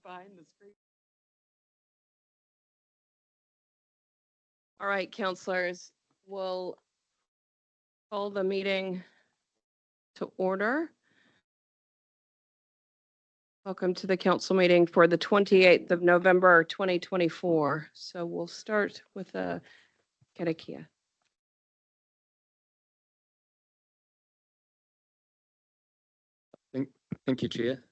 behind the screen. All right, councilors, we'll call the meeting to order. Welcome to the council meeting for the 28th of November, 2024. So we'll start with a KARAKIA. Thank you, Chair.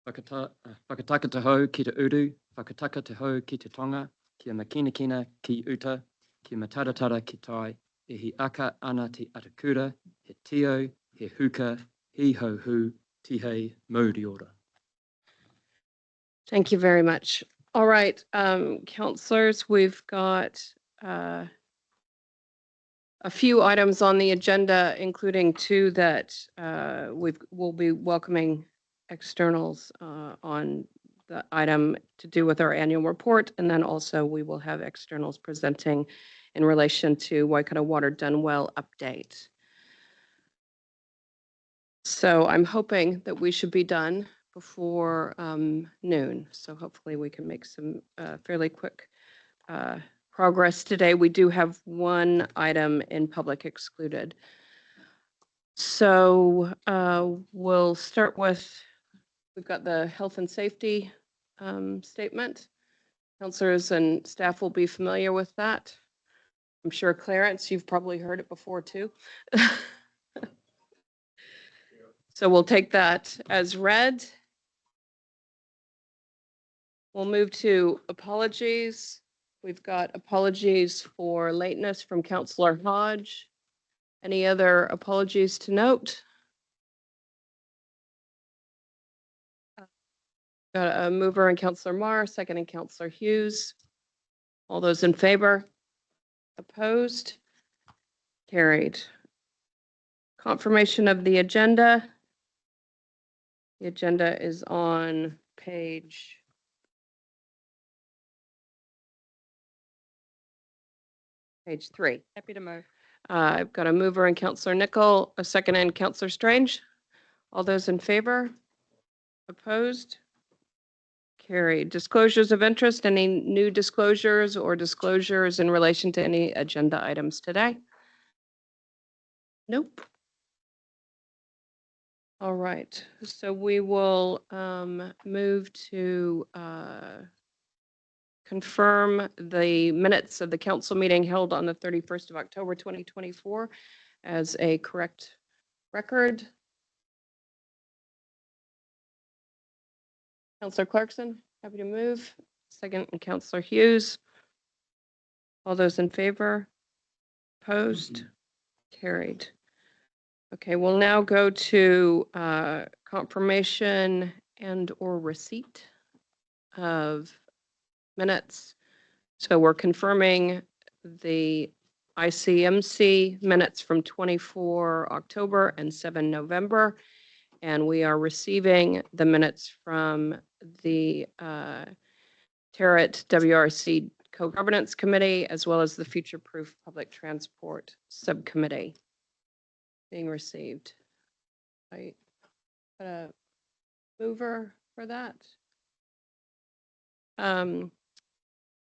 Whakataka te hau ki te uru, whakataka te hau ki te tonga, kia makinakina ki uta, kia mataratara ki tai, e hi aka ana te atakura, he tio, he huka, he ho hu, tihei mauri ora. Thank you very much. All right, councilors, we've got a few items on the agenda, including two that we'll be welcoming externals on the item to do with our annual report. And then also we will have externals presenting in relation to Waikato Water Done Well update. So I'm hoping that we should be done before noon. So hopefully we can make some fairly quick progress today. We do have one item in public excluded. So we'll start with, we've got the health and safety statement. Councilors and staff will be familiar with that. I'm sure Clarence, you've probably heard it before too. So we'll take that as read. We'll move to apologies. We've got apologies for lateness from Councillor Hodge. Any other apologies to note? Got a mover and Councillor Marr, second and Councillor Hughes. All those in favor? Opposed? Carried. Confirmation of the agenda. The agenda is on page 3. Happy to move. I've got a mover and Councillor Nicol, a second and Councillor Strange. All those in favor? Opposed? Carried. Disclosures of interest, any new disclosures or disclosures in relation to any agenda items today? Nope. All right, so we will move to confirm the minutes of the council meeting held on the 31st of October, 2024 as a correct record. Councillor Clarkson, happy to move. Second, and Councillor Hughes. All those in favor? Opposed? Carried. Okay, we'll now go to confirmation and or receipt of minutes. So we're confirming the ICMC minutes from 24 October and 7 November. And we are receiving the minutes from the Tarrant WRC Co-Governance Committee, as well as the Future Proof Public Transport Subcommittee being received. I got a mover for that.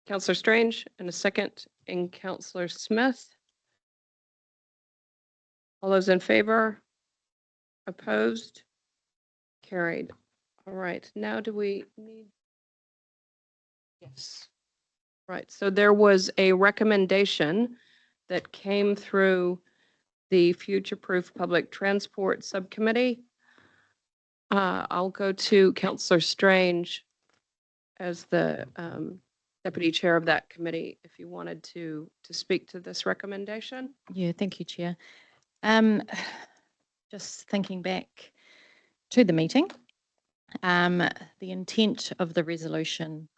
Councillor Strange, and a second, and Councillor Smith. All those in favor? Opposed? Carried. All right, now do we need? Yes. Right, so there was a recommendation that came through the Future Proof Public Transport Subcommittee. I'll go to Councillor Strange as the Deputy Chair of that committee, if you wanted to speak to this recommendation. Yeah, thank you, Chair. Just thinking back to the meeting, the intent of the resolution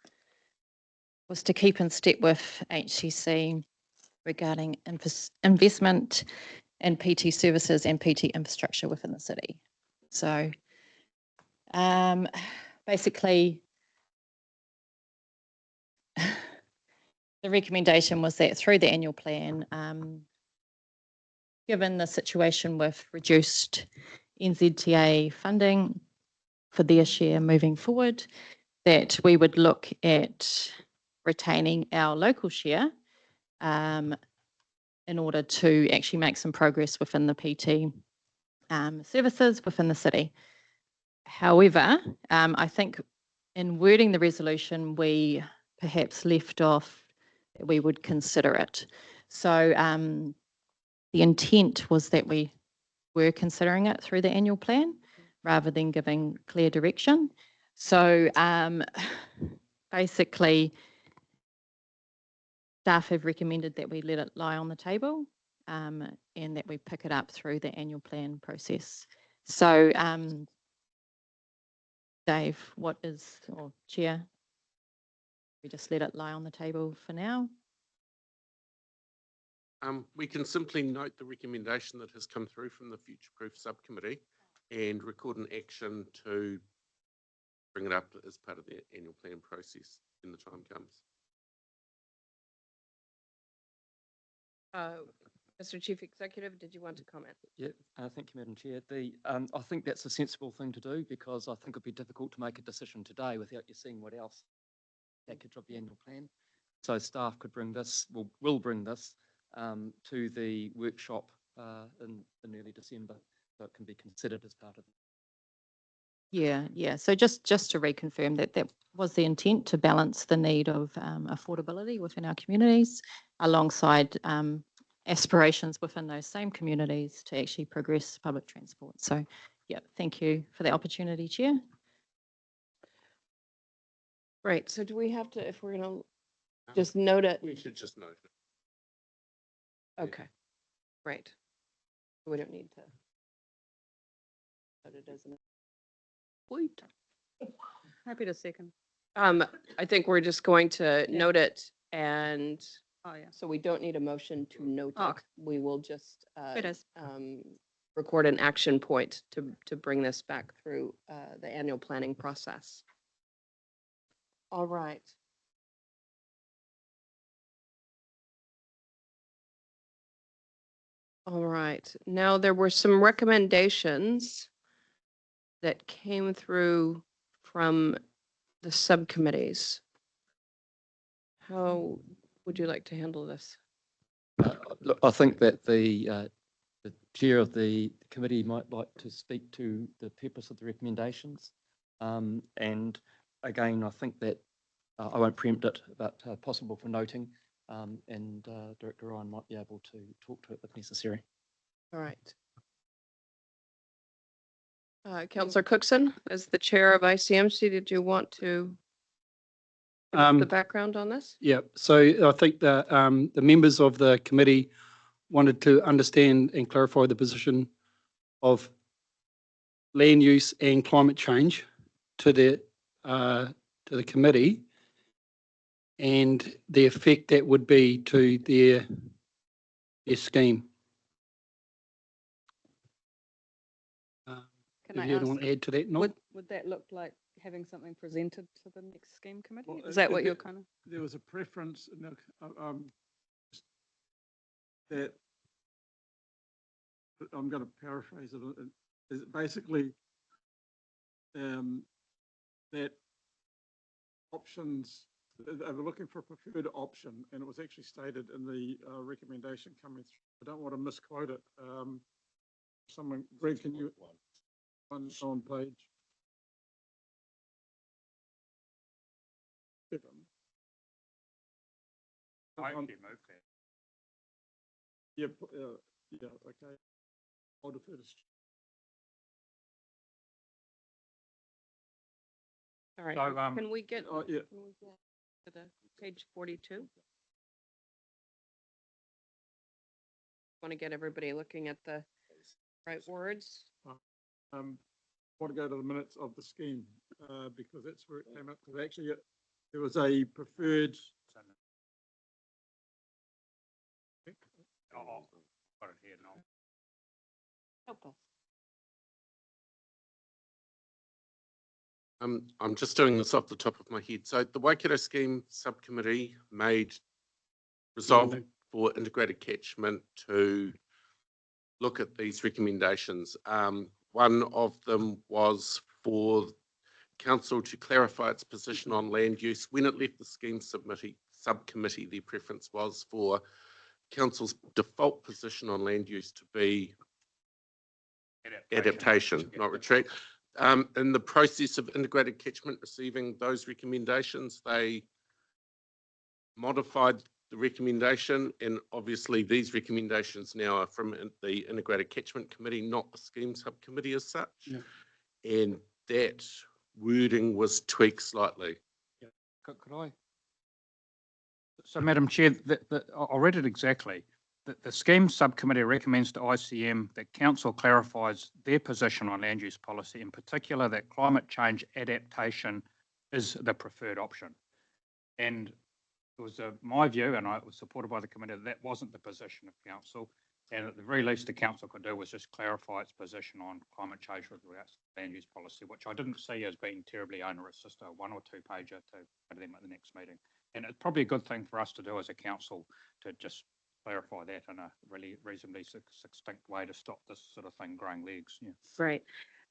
was to keep in step with HCC regarding investment in PT services and PT infrastructure within the city. So basically, the recommendation was that through the annual plan, given the situation with reduced NZTA funding, for their share moving forward, that we would look at retaining our local share in order to actually make some progress within the PT services within the city. However, I think in wording the resolution, we perhaps left off that we would consider it. So the intent was that we were considering it through the annual plan rather than giving clear direction. So basically, staff have recommended that we let it lie on the table and that we pick it up through the annual plan process. So Dave, what is, or Chair, we just let it lie on the table for now? We can simply note the recommendation that has come through from the Future Proof Subcommittee and record an action to bring it up as part of the annual plan process when the time comes. Mr. Chief Executive, did you want to comment? Yeah, thank you, Madam Chair. I think that's a sensible thing to do because I think it'd be difficult to make a decision today without you seeing what else package of the annual plan. So staff could bring this, will bring this to the workshop in early December, so it can be considered as part of it. Yeah. So just to reconfirm that was the intent, to balance the need of affordability within our communities alongside aspirations within those same communities to actually progress public transport. So yeah, thank you for the opportunity, Chair. Right, so do we have to, if we're going to just note it? We should just note it. Okay, right. We don't need to. But it doesn't. Wait. Happy to second. I think we're just going to note it, and Oh, yeah. so we don't need a motion to note Oh, it. okay. We will just It is. record an action point to bring this back through the annual planning process. All right. All right. Now, there were some recommendations that came through from the subcommittees. How would you like to handle this? Look, I think that the chair of the committee might like to speak to the purpose of the recommendations. And again, I think that I won't preempt it, but possible for noting, and Director Ryan might be able to talk to it if necessary. All right. Councillor Cookson, as the chair of ICMC, did you want to give us the background on this? Yeah, so I think the members of the committee wanted to understand and clarify the position of land use and climate change to the committee and the effect that would be to their scheme. Can If I you ask, want to add to that, not would that look like having something presented to the next scheme committee? Well, Is that what you're kind of? There was a preference in the, that I'm going to paraphrase it. Is basically that options, they were looking for a preferred option, and it was actually stated in the recommendation coming through. I don't want to misquote it. Someone, Greg, can you on page 7? I can move that. Yeah, okay. I'll defer to All right. So, Can we get yeah. to the page 42? Want to get everybody looking at the right words? Want to go to the minutes of the scheme because that's where it came up. Because actually, there was a preferred. Oh, got it here now. Help us. I'm just doing this off the top of my head. So the Waikato Scheme Subcommittee made resolve for integrated catchment to look at these recommendations. One of them was for council to clarify its position on land use. When it left the scheme subcommittee, their preference was for council's default position on land use to be adaptation, not retreat. In the process of integrated catchment receiving those recommendations, they modified the recommendation, and obviously these recommendations now are from the integrated catchment committee, not the scheme subcommittee as such. Yeah. And that wording was tweaked slightly. Could I? So, Madam Chair, I'll read it exactly. The scheme subcommittee recommends to ICM that council clarifies their position on land use policy, in particular that climate change adaptation is the preferred option. And it was my view, and it was supported by the committee, that wasn't the position of council. And at the very least, the council could do was just clarify its position on climate change with regards to land use policy, which I didn't see as being terribly onerous, just a 1 or 2 pager to go to them at the next meeting. And it's probably a good thing for us to do as a council to just clarify that in a really reasonably succinct way to stop this sort of thing growing legs. Yeah. Right.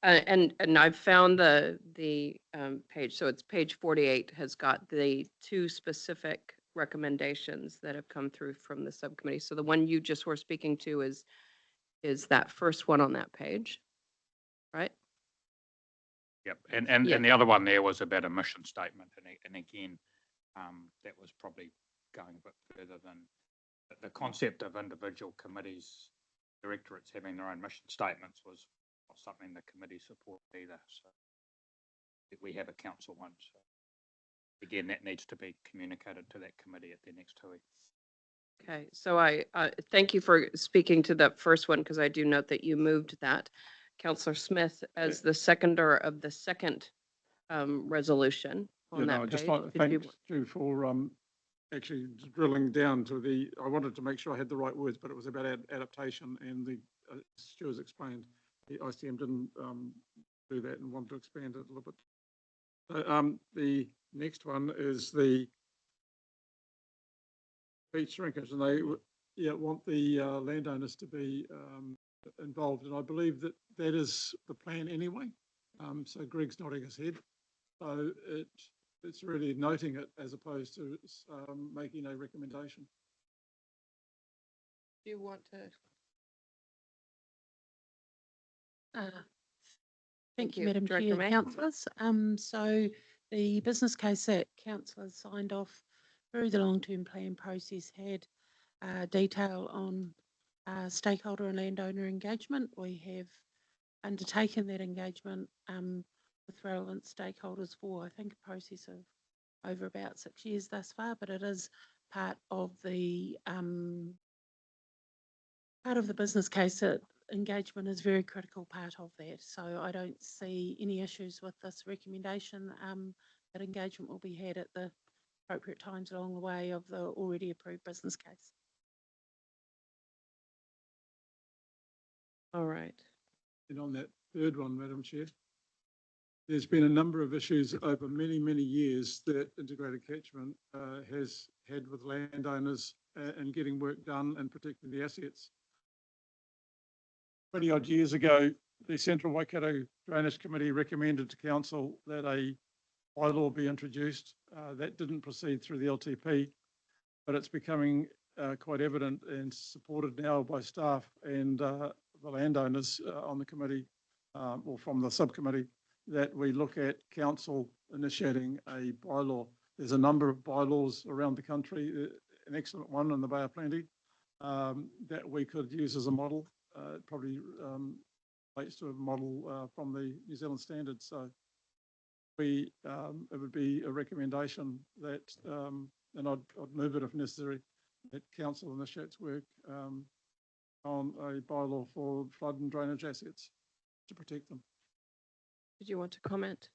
And I've found the page, so it's page 48 has got the 2 specific recommendations that have come through from the subcommittee. So the one you just were speaking to is that first one on that page, right? Yep. And Yeah. the other one there was about a mission statement. And again, that was probably going a bit further than the concept of individual committees, directorates having their own mission statements was not something the committee supported either. So we have a council one. So again, that needs to be communicated to that committee at their next hui. Okay, so I thank you for speaking to that first one, because I do note that you moved that. Councillor Smith as the seconder of the second resolution on that I page. just like to Did you- thank Stu for actually drilling down to I wanted to make sure I had the right words, but it was about adaptation, and Stu has explained the ICM didn't do that and wanted to expand it a little bit. The next one is the beach shrinkage, and they want the landowners to be involved, and I believe that is the plan anyway. So Greg's nodding his head. So it's really noting it as opposed to making a recommendation. Do you want to? Thank you, you. Madam Director Chair, May? councillors. So the business case that councillors signed off through the long-term plan process had detail on stakeholder and landowner engagement. We have undertaken that engagement with relevant stakeholders for, I think, a process of over about 6 years thus far, but it is part of the business case that engagement is a very critical part of that. So I don't see any issues with this recommendation. That engagement will be had at the appropriate times along the way of the already approved business case. All right. And on that third one, Madam Chair, there's been a number of issues over many, many years that integrated catchment has had with landowners and getting work done, and particularly the assets. 20 odd years ago, the Central Waikato Drainage Committee recommended to council that a bylaw be introduced. That didn't proceed through the LTP, but it's becoming quite evident and supported now by staff and the landowners on the committee or from the subcommittee, that we look at council initiating a bylaw. There's a number of bylaws around the country, an excellent one in the Bay of Plenty that we could use as a model. It probably relates to a model from the New Zealand standards. So it would be a recommendation that, and I'd move it if necessary, that council initiates work on a bylaw for flood and drainage assets to protect them. Did you want to comment?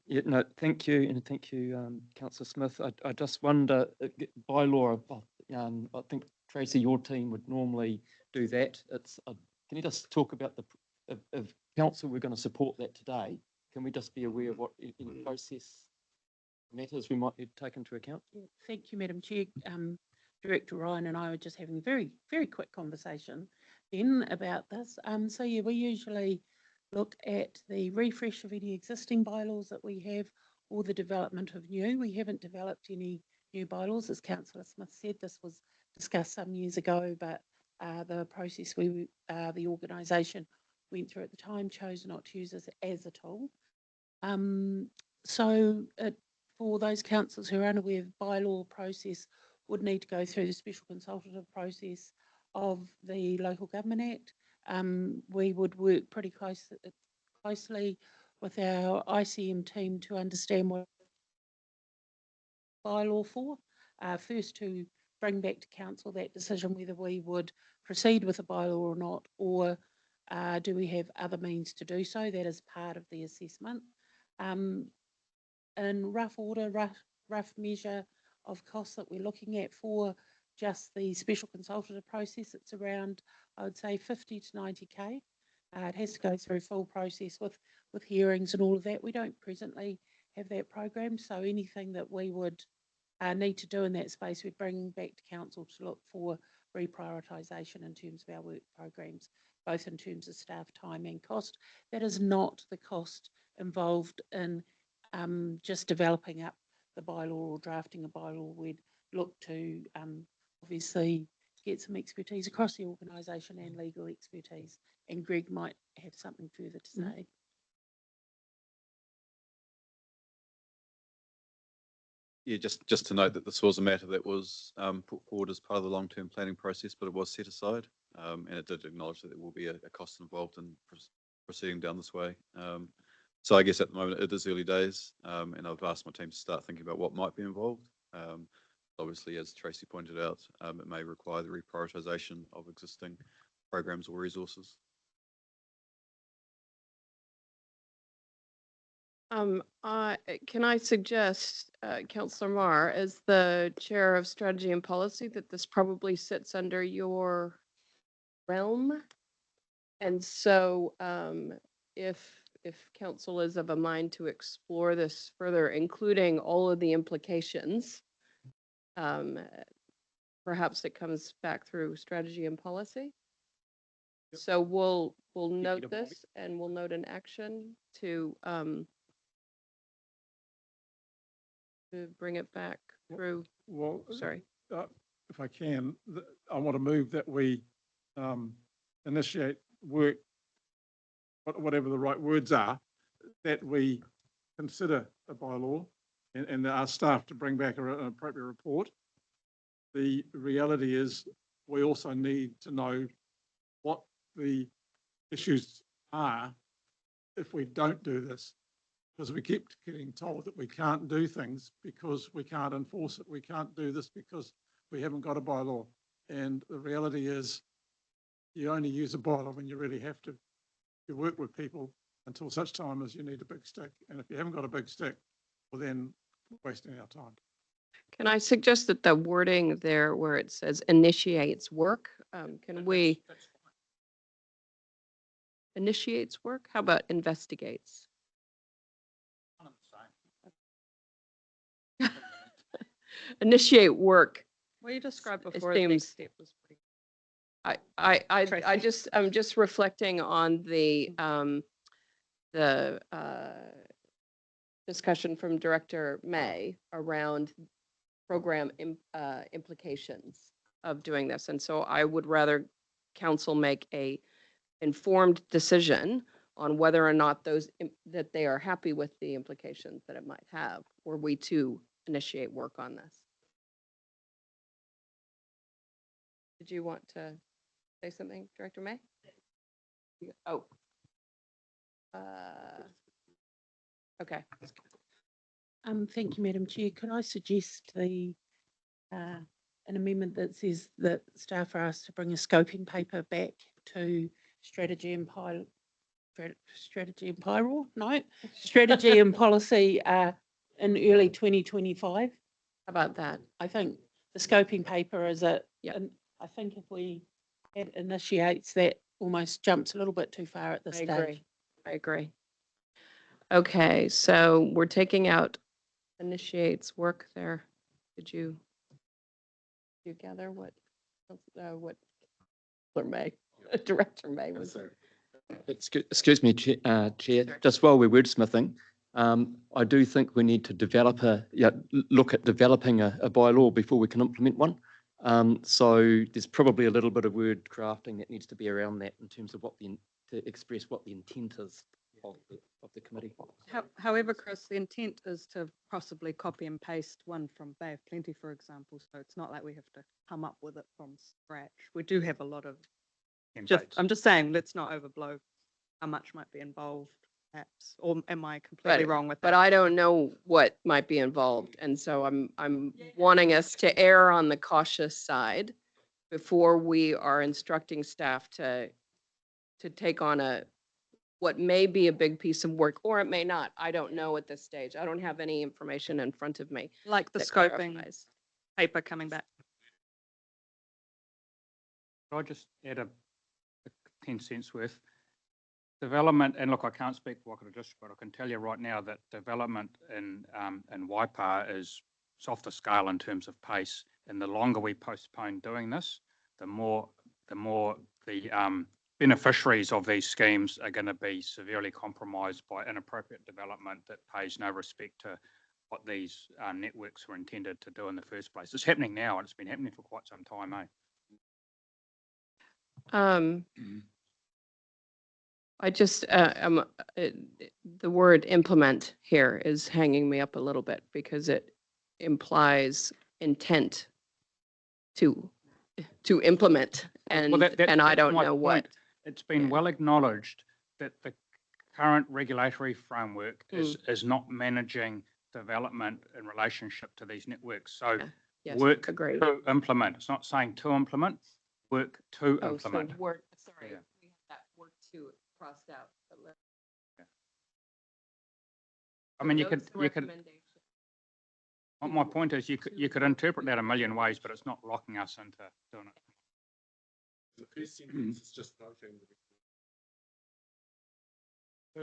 Yeah, no, thank you, and thank you, Councillor Smith. I just wonder, bylaw, I think, Tracy, your team would normally do that. Can you just talk about if council we're going to support that today, can we just be aware of what in process matters we might need to take into account? Yeah, thank you, Madam Chair. Director Ryan and I were just having a very, very quick conversation then about this. So yeah, we usually look at the refresh of any existing bylaws that we have or the development of new. We haven't developed any new bylaws. As Councillor Smith said, this was discussed some years ago, but the process the organisation went through at the time chose not to use this as a tool. For those councillors who are unaware of bylaw process, would need to go through the special consultative process of the Local Government Act. We would work pretty closely with our ICM team to understand what bylaw for. First to bring back to council that decision whether we would proceed with a bylaw or not, or do we have other means to do so. That is part of the assessment. In rough order, rough measure of costs that we're looking at for just the special consultative process, it's around, I would say, 50 to 90K. It has to go through full process with hearings and all of that. We don't presently have that program, so anything that we would need to do in that space, we'd bring back to council to look for reprioritisation in terms of our work programs, both in terms of staff time and cost. That is not the cost involved in just developing up the bylaw or drafting a bylaw. We'd look to obviously get some expertise across the organisation and legal expertise. And Greg might have something further to say. Yeah, just to note that this was a matter that was put forward as part of the long-term planning process, but it was set aside, and it did acknowledge that there will be a cost involved in proceeding down this way. So I guess at the moment it is early days, and I've asked my team to start thinking about what might be involved. Obviously, as Tracy pointed out, it may require the reprioritisation of existing programs or resources. Can I suggest, Councillor Marr, as the Chair of Strategy and Policy, that this probably sits under your realm? And so if council is of a mind to explore this further, including all of the implications, perhaps it comes back through strategy and policy. Yep. So we'll need note a this and we'll note an action to bring it back through. Well, Sorry. if I can, I want to move that we initiate work, whatever the right words are, that we consider a bylaw and our staff to bring back an appropriate report. The reality is we also need to know what the issues are if we don't do this, because we keep getting told that we can't do things because we can't enforce it. We can't do this because we haven't got a bylaw. And the reality is you only use a bylaw when you really have to. You work with people until such time as you need a big stick. And if you haven't got a big stick, well, then we're wasting our time. Can I suggest that the wording there where it says initiates work, can we initiates work? How about investigates? Initiate work. What you described It before, the next seems- step was pretty. I'm just reflecting on the discussion from Director May around program implications of doing this. And so I would rather council make a informed decision on whether or not that they are happy with the implications that it might have, were we to initiate work on this. Did you want to say something, Director May? Oh. Okay. Thank you, Madam Chair. Could I suggest an amendment that says that staff are asked to bring a scoping paper back to strategy and policy in early 2025. How about that? I think the scoping paper is and I think if we add initiates, that almost jumps a little bit too far at this stage. I agree. Okay, so we're taking out initiates work there. Did you gather what Director May was? Excuse me, Chair, just while we're wordsmithing, I do think we need to look at developing a bylaw before we can implement one. So there's probably a little bit of word crafting that needs to be around that in terms of to express what the intent is of the committee. However, Chris, the intent is to possibly copy and paste one from Bay of Plenty, for example. So it's not like we have to come up with it from scratch. We do have a lot of, I'm just saying, let's not overblow how much might be involved, perhaps. Or am I completely wrong with that? But I don't know what might be involved. And so I'm wanting us to err on the cautious side before we are instructing staff to take on what may be a big piece of work, or it may not. I don't know at this stage. I don't have any information in front of me. Like the that scoping clarifies. paper coming back. Could I just add a 10 cents worth? Development, and look, I can't speak for Waikato District, but I can tell you right now that development in Waipa is softer scale in terms of pace. And the longer we postpone doing this, the more the beneficiaries of these schemes are going to be severely compromised by inappropriate development that pays no respect to what these networks were intended to do in the first place. It's happening now, and it's been happening for quite some time, I just, the word implement here is hanging me up a little bit because it implies intent to implement, and Well, and I that's don't my know point. what. It's been well acknowledged that the current regulatory framework is not managing development in relationship to these networks. So Yes, work agreed. to implement. It's not saying to implement, work to Oh, implement. so work, sorry, Yeah. we have that work to crossed out. I mean, you Those could, recommendations. my point is you could interpret that a million ways, but it's not locking us into doing it. The first sentence is just noting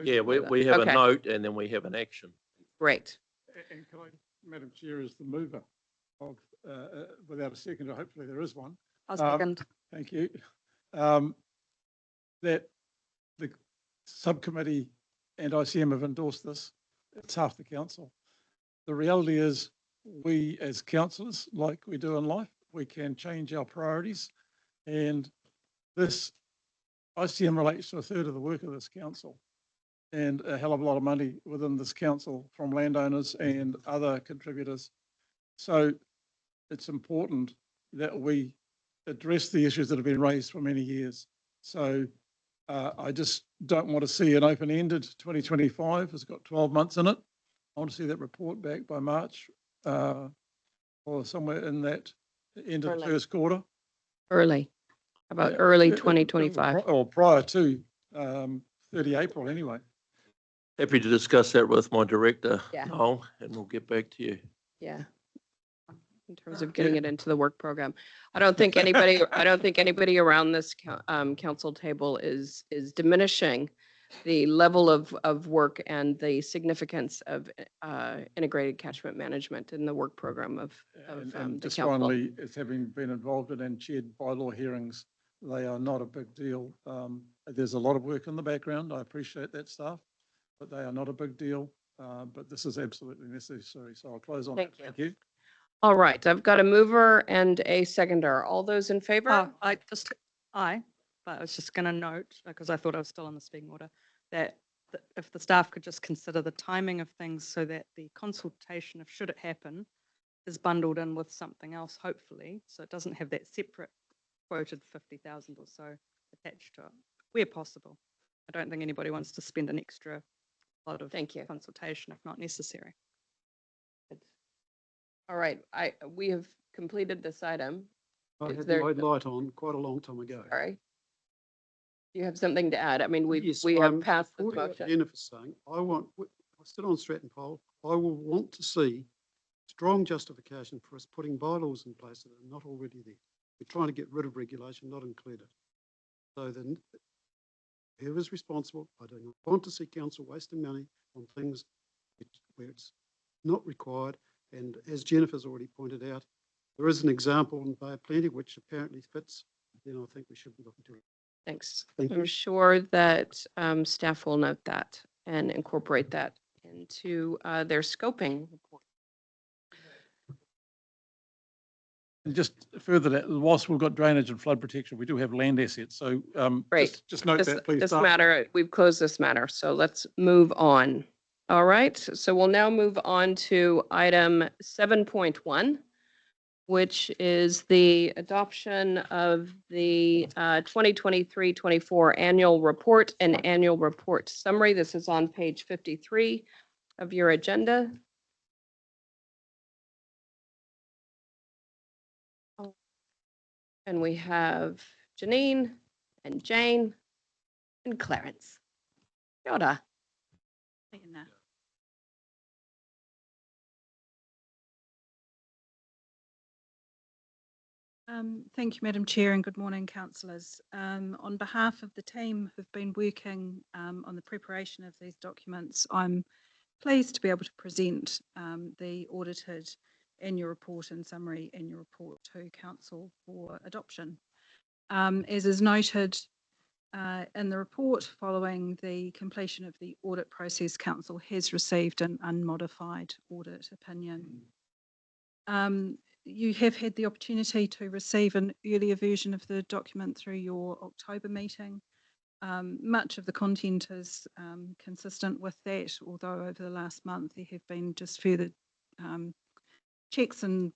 Yeah, we have a Okay. note and then we have an action. Great. And can I, Madam Chair, as the mover of, without a seconder, hopefully there is one. I'll second. Thank you. That the subcommittee and ICM have endorsed this. It's half the council. The reality is we as councillors, like we do in life, we can change our priorities. And this ICM relates to a third of the work of this council and a hell of a lot of money within this council from landowners and other contributors. So it's important that we address the issues that have been raised for many years. So I just don't want to see an open-ended 2025. It's got 12 months in it. I want to see that report back by March or somewhere in that end of the first quarter. Early. How about early 2025? Or prior to 30 April anyway. Happy to discuss that with my director, Yeah. Noel, and we'll get back to you. Yeah. In terms of getting it into the work program. I don't think anybody around this council table is diminishing the level of work and the significance of integrated catchment management in the work program of And the just council. finally, as having been involved in and chaired bylaw hearings, they are not a big deal. There's a lot of work in the background. I appreciate that stuff, but they are not a big deal. But this is absolutely necessary. So I'll close on that. Thank you. Thank you. All right, I've got a mover and a seconder. All those in favor? But I was just going to note, because I thought I was still in the speaking order, that if the staff could just consider the timing of things so that the consultation, if should it happen, is bundled in with something else, hopefully, so it doesn't have that separate quoted 50,000 or so attached to it, where possible. I don't think anybody wants to spend an extra lot of consultation if not necessary. All right, we have completed this item. I Is had there- my light on quite a long time ago. Sorry. Do you have something to add? I mean, we Yes, have passed this What motion. Jennifer's saying, I sit on Stratton Pole, I will want to see strong justification for us putting bylaws in place that are not already there. We're trying to get rid of regulation, not include it. So then whoever's responsible, I do not want to see council wasting money on things where it's not required. And as Jennifer's already pointed out, there is an example in Bay of Plenty which apparently fits. Then I think we should be looking to it. Thanks. Thank I'm you. sure that staff will note that and incorporate that into their scoping report. And just further that, whilst we've got drainage and flood protection, we do have land assets. So Great. just note that, please. This Staff. matter, we've closed this matter, so let's move on. All right, so we'll now move on to item 7.1, which is the adoption of the 2023-24 annual report and annual report summary. This is on page 53 of your agenda. And we have Janine and Jane and Clarence. Kia ora. Thank you, Madam Chair, and good morning, councillors. On behalf of the team who've been working on the preparation of these documents, I'm pleased to be able to present the audited annual report and summary annual report to council for adoption. As is noted in the report, following the completion of the audit process, council has received an unmodified audit opinion. You have had the opportunity to receive an earlier version of the document through your October meeting. Much of the content is consistent with that, although over the last month there have been just further checks and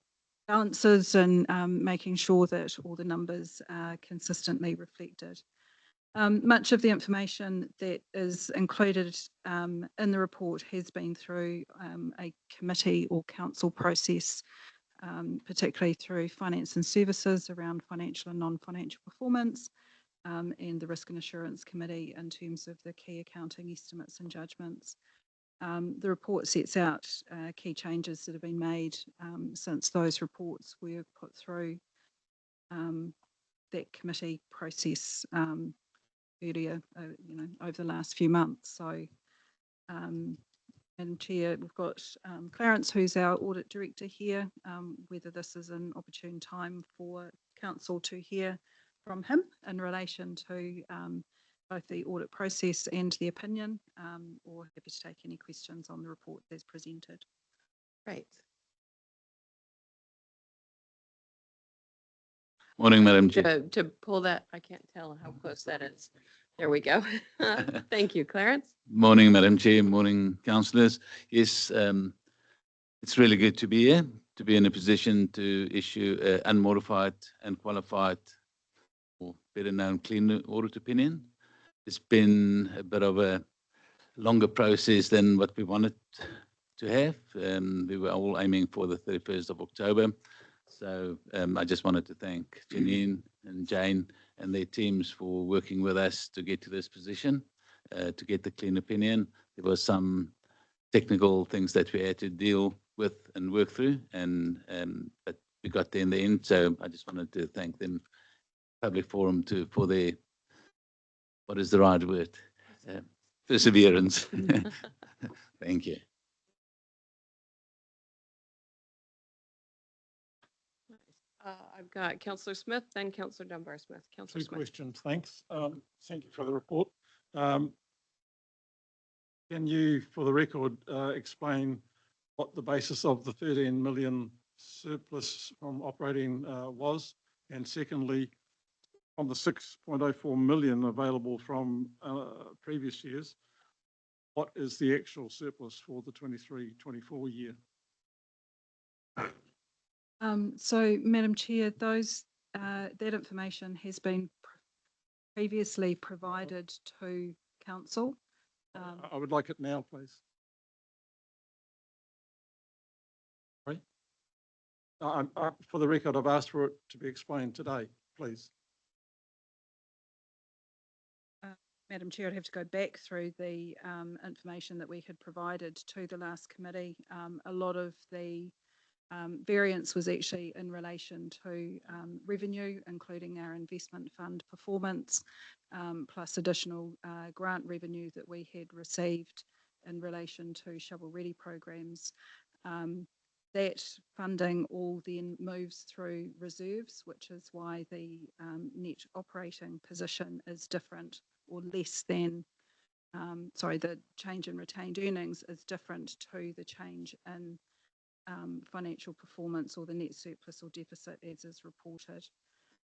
balances and making sure that all the numbers are consistently reflected. Much of the information that is included in the report has been through a committee or council process, particularly through finance and services around financial and non-financial performance, and the risk and assurance committee in terms of the key accounting estimates and judgments. The report sets out key changes that have been made since those reports were put through that committee process earlier, over the last few months. So, Madam Chair, we've got Clarence, who's our audit director here, whether this is an opportune time for council to hear from him in relation to both the audit process and the opinion, or happy to take any questions on the report as presented. Great. Morning, Madam Chair. To pull that, I can't tell how close that is. There we go. Thank you, Clarence. Morning, Madam Chair. Morning, councillors. Yes, it's really good to be here, to be in a position to issue an unmodified and qualified, or better known, clean audit opinion. It's been a bit of a longer process than what we wanted to have. We were all aiming for the 31st of October. So I just wanted to thank Janine and Jane and their teams for working with us to get to this position, to get the clean opinion. There were some technical things that we had to deal with and work through, but we got there in the end. So I just wanted to thank them, public forum, for their, what is the right word? Perseverance. Thank you. I've got Councillor Smith, then Councillor Dunbar-Smith. Councillor Two Smith. questions, thanks. Thank you for the report. Can you, for the record, explain what the basis of the 13 million surplus from operating was? And secondly, on the 6.04 million available from previous years, what is the actual surplus for the 23-24 year? So, Madam Chair, that information has been previously provided to council. I would like it now, please. Sorry? For the record, I've asked for it to be explained today, please. Madam Chair, I'd have to go back through the information that we had provided to the last committee. A lot of the variance was actually in relation to revenue, including our investment fund performance, plus additional grant revenue that we had received in relation to shovel-ready programs. That funding all then moves through reserves, which is why the net operating position is different or less than, the change in retained earnings is different to the change in financial performance or the net surplus or deficit as is reported.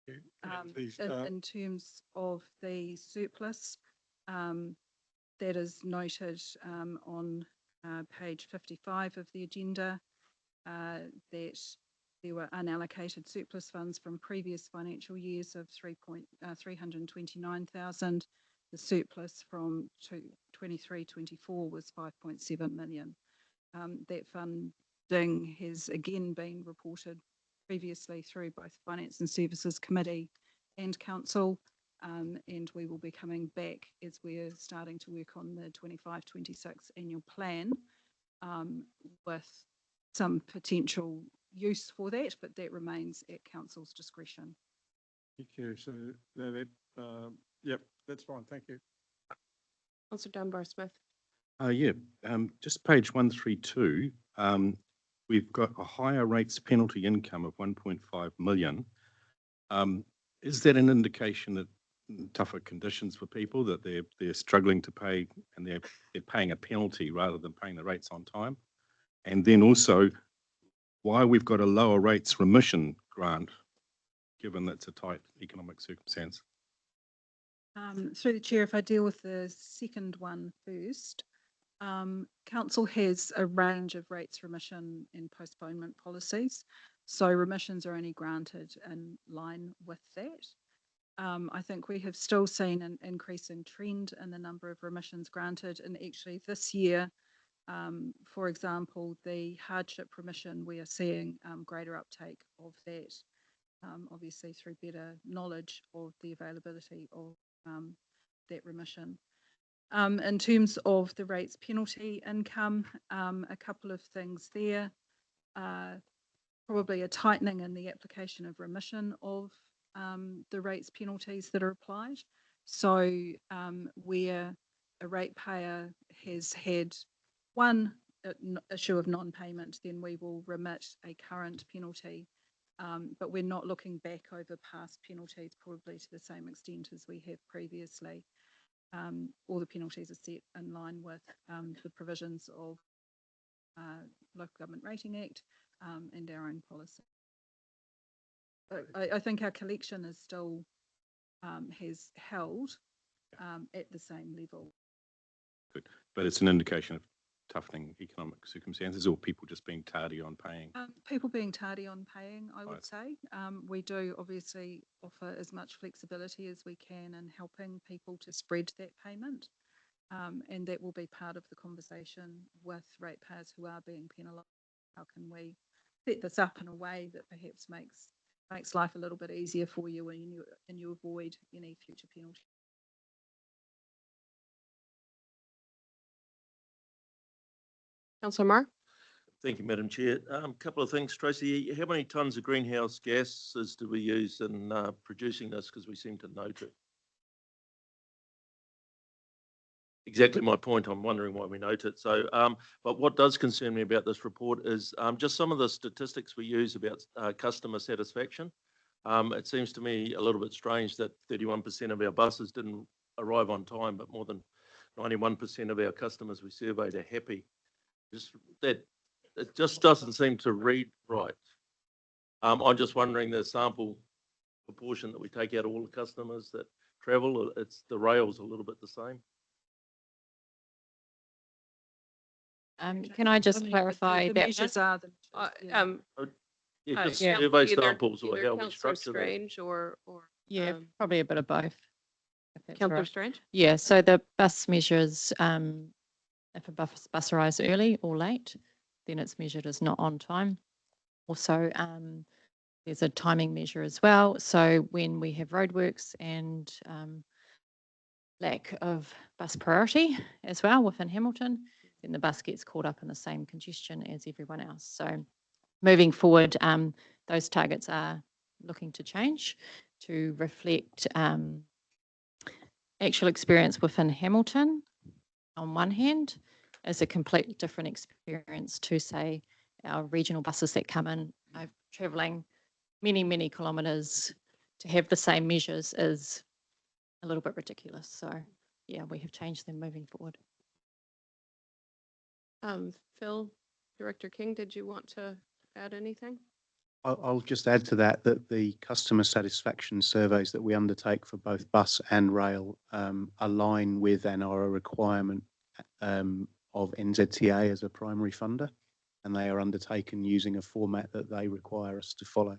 In terms of the surplus, that is noted on page 55 of the agenda, that there were unallocated surplus funds from previous financial years of 329,000. The surplus from 23-24 was 5.7 million. That funding has again been reported previously through both Finance and Services Committee and Council, and we will be coming back as we're starting to work on the 25-26 annual plan with some potential use for that, but that remains at Council's discretion. Thank you. So yep, that's fine. Thank you. Councillor Dunbar-Smith. Just page 132, we've got a higher rates penalty income of 1.5 million. Is that an indication that tougher conditions for people, that they're struggling to pay and they're paying a penalty rather than paying the rates on time? And then also, why we've got a lower rates remission grant, given that's a tight economic circumstance? Through the Chair, if I deal with the second one first, Council has a range of rates remission and postponement policies, so remissions are only granted in line with that. I think we have still seen an increasing trend in the number of remissions granted, and actually this year, for example, the hardship remission, we are seeing greater uptake of that, obviously through better knowledge of the availability of that remission. In terms of the rates penalty income, a couple of things there. Probably a tightening in the application of remission of the rates penalties that are applied. So where a ratepayer has had one issue of non-payment, then we will remit a current penalty. But we're not looking back over past penalties probably to the same extent as we have previously. All the penalties are set in line with the provisions of Local Government Rating Act and our own policy. But I think our collection is still has held at the same level. Good, but it's an indication of toughening economic circumstances, or people just being tardy on paying? People being tardy on paying, I would say. We do obviously offer as much flexibility as we can in helping people to spread that payment, and that will be part of the conversation with ratepayers who are being penalised. How can we set this up in a way that perhaps makes life a little bit easier for you and you avoid any future penalty? Councillor Marr. Thank you, Madam Chair. Couple of things, Tracy. How many tonnes of greenhouse gases do we use in producing this? Because we seem to note it. Exactly my point. I'm wondering why we note it. So, but what does concern me about this report is just some of the statistics we use about customer satisfaction. It seems to me a little bit strange that 31% of our buses didn't arrive on time, but more than 91% of our customers we surveyed are happy. It just doesn't seem to read right. I'm just wondering the sample proportion that we take out all the customers that travel, it's the rail's a little bit the same. Can I just clarify The that? measures are the Yeah, just Yeah, survey either- samples or either how we Councillor structure that. Strange or Yeah, probably a bit of both. If that's all Councillor right. Strange. Yeah, so the bus measures, if a bus arrives early or late, then it's measured as not on time. Also, there's a timing measure as well. So when we have roadworks and lack of bus priority as well within Hamilton, then the bus gets caught up in the same congestion as everyone else. So moving forward, those targets are looking to change to reflect actual experience within Hamilton on one hand, as a completely different experience to, say, our regional buses that come in are travelling many, many kilometres. To have the same measures is a little bit ridiculous. So yeah, we have changed them moving forward. Phil, Director King, did you want to add anything? I'll just add to that the customer satisfaction surveys that we undertake for both bus and rail align with and are a requirement of NZTA as a primary funder, and they are undertaken using a format that they require us to follow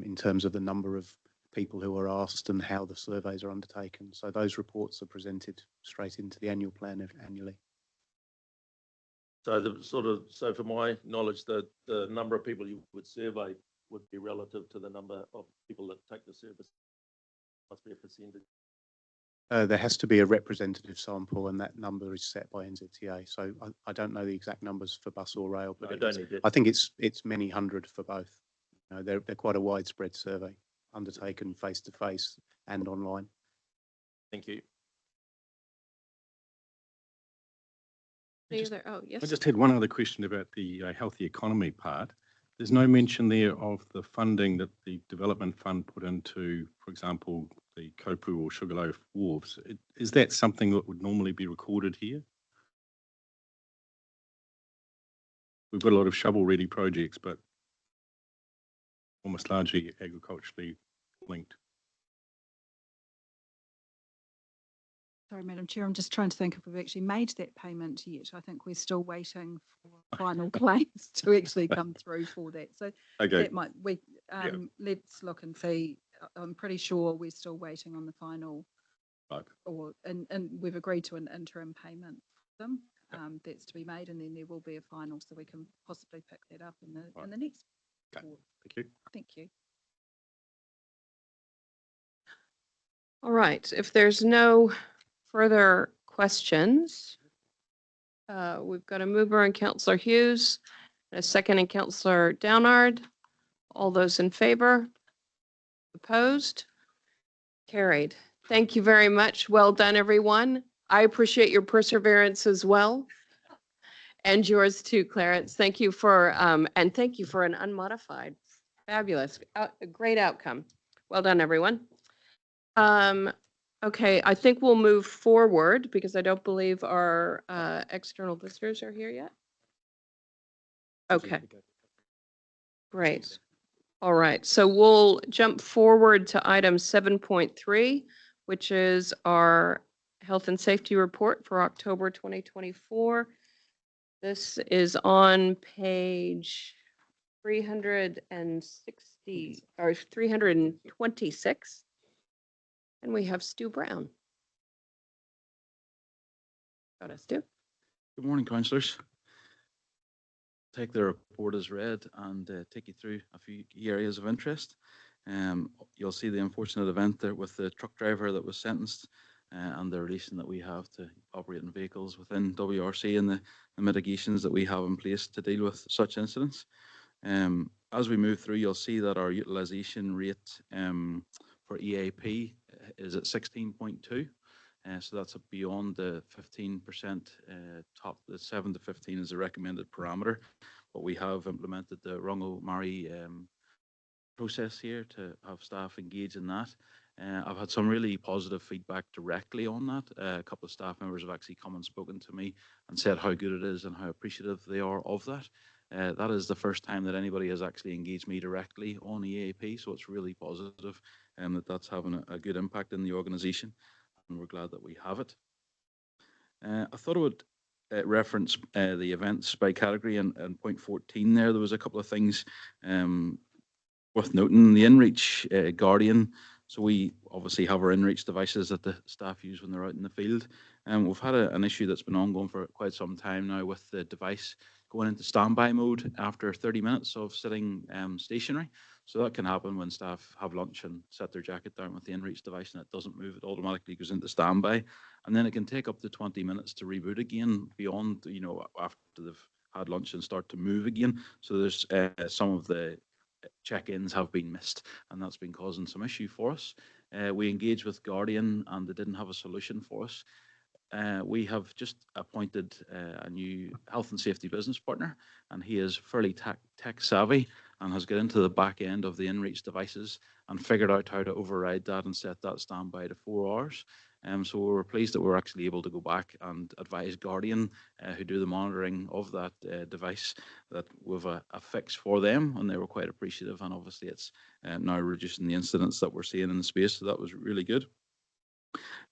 in terms of the number of people who are asked and how the surveys are undertaken. So those reports are presented straight into the annual plan annually. So so from my knowledge, the number of people you would survey would be relative to the number of people that take the service. Must be a percentage. There has to be a representative sample, and that number is set by NZTA. So I don't know the exact numbers for bus or rail, but I think it's many hundred for both. You know, they're quite a widespread survey undertaken face to face and online. Thank you. Oh, yes. I just had one other question about the healthy economy part. There's no mention there of the funding that the development fund put into, for example, the Kopu or Sugarloaf Wharves. Is that something that would normally be recorded here? We've got a lot of shovel-ready projects, but almost largely agriculturally linked. Sorry, Madam Chair, I'm just trying to think if we've actually made that payment yet. I think we're still waiting for final claims to actually come through for that. So Okay. that might, let's look and see. I'm pretty sure we're still waiting on the final, Right. And we've agreed to an interim payment for them. That's to be made, and then there will be a final, so we can possibly pick that up in the next. Okay. Board. Thank you. Thank you. All right. If there's no further questions, we've got a mover in Councillor Hughes, and a second in Councillor Downard. All those in favor? Opposed? Carried. Thank you very much. Well done, everyone. I appreciate your perseverance as well. And yours too, Clarence. Thank you for, and thank you for an unmodified, fabulous, a great outcome. Well done, everyone. Okay, I think we'll move forward because I don't believe our external visitors are here yet. Okay. Great. All right, so we'll jump forward to item 7.3, which is our health and safety report for October 2024. This is on page 360 or 326. And we have Stu Brown. Got us, Stu. Good morning, councillors. Take the report as read and take you through a few key areas of interest. You'll see the unfortunate event there with the truck driver that was sentenced and the relation that we have to operating vehicles within WRC and the mitigations that we have in place to deal with such incidents. As we move through, you'll see that our utilisation rate for EAP is at 16.2. So that's beyond the 15% top. The 7 to 15 is a recommended parameter, but we have implemented the Rongo Mari process here to have staff engage in that. I've had some really positive feedback directly on that. A couple of staff members have actually come and spoken to me and said how good it is and how appreciative they are of that. That is the first time that anybody has actually engaged me directly on EAP, so it's really positive that that's having a good impact in the organisation, and we're glad that we have it. I thought I would reference the events by category, and point 14 there was a couple of things worth noting. The InReach Guardian, so we obviously have our InReach devices that the staff use when they're out in the field, and we've had an issue that's been ongoing for quite some time now with the device going into standby mode after 30 minutes of sitting stationary. So that can happen when staff have lunch and set their jacket down with the InReach device and it doesn't move, it automatically goes into standby. And then it can take up to 20 minutes to reboot again beyond, you know, after they've had lunch and start to move again. So there's some of the check-ins have been missed and that's been causing some issue for us. We engaged with Guardian and they didn't have a solution for us. we have just appointed a new health and safety business partner, and he is fairly tech savvy and has got into the back end of the InReach devices and figured out how to override that and set that standby to 4 hours. So we were pleased that we're actually able to go back and advise Guardian, who do the monitoring of that device, that we've a fix for them, and they were quite appreciative. And obviously, it's now reducing the incidents that we're seeing in the space, so that was really good.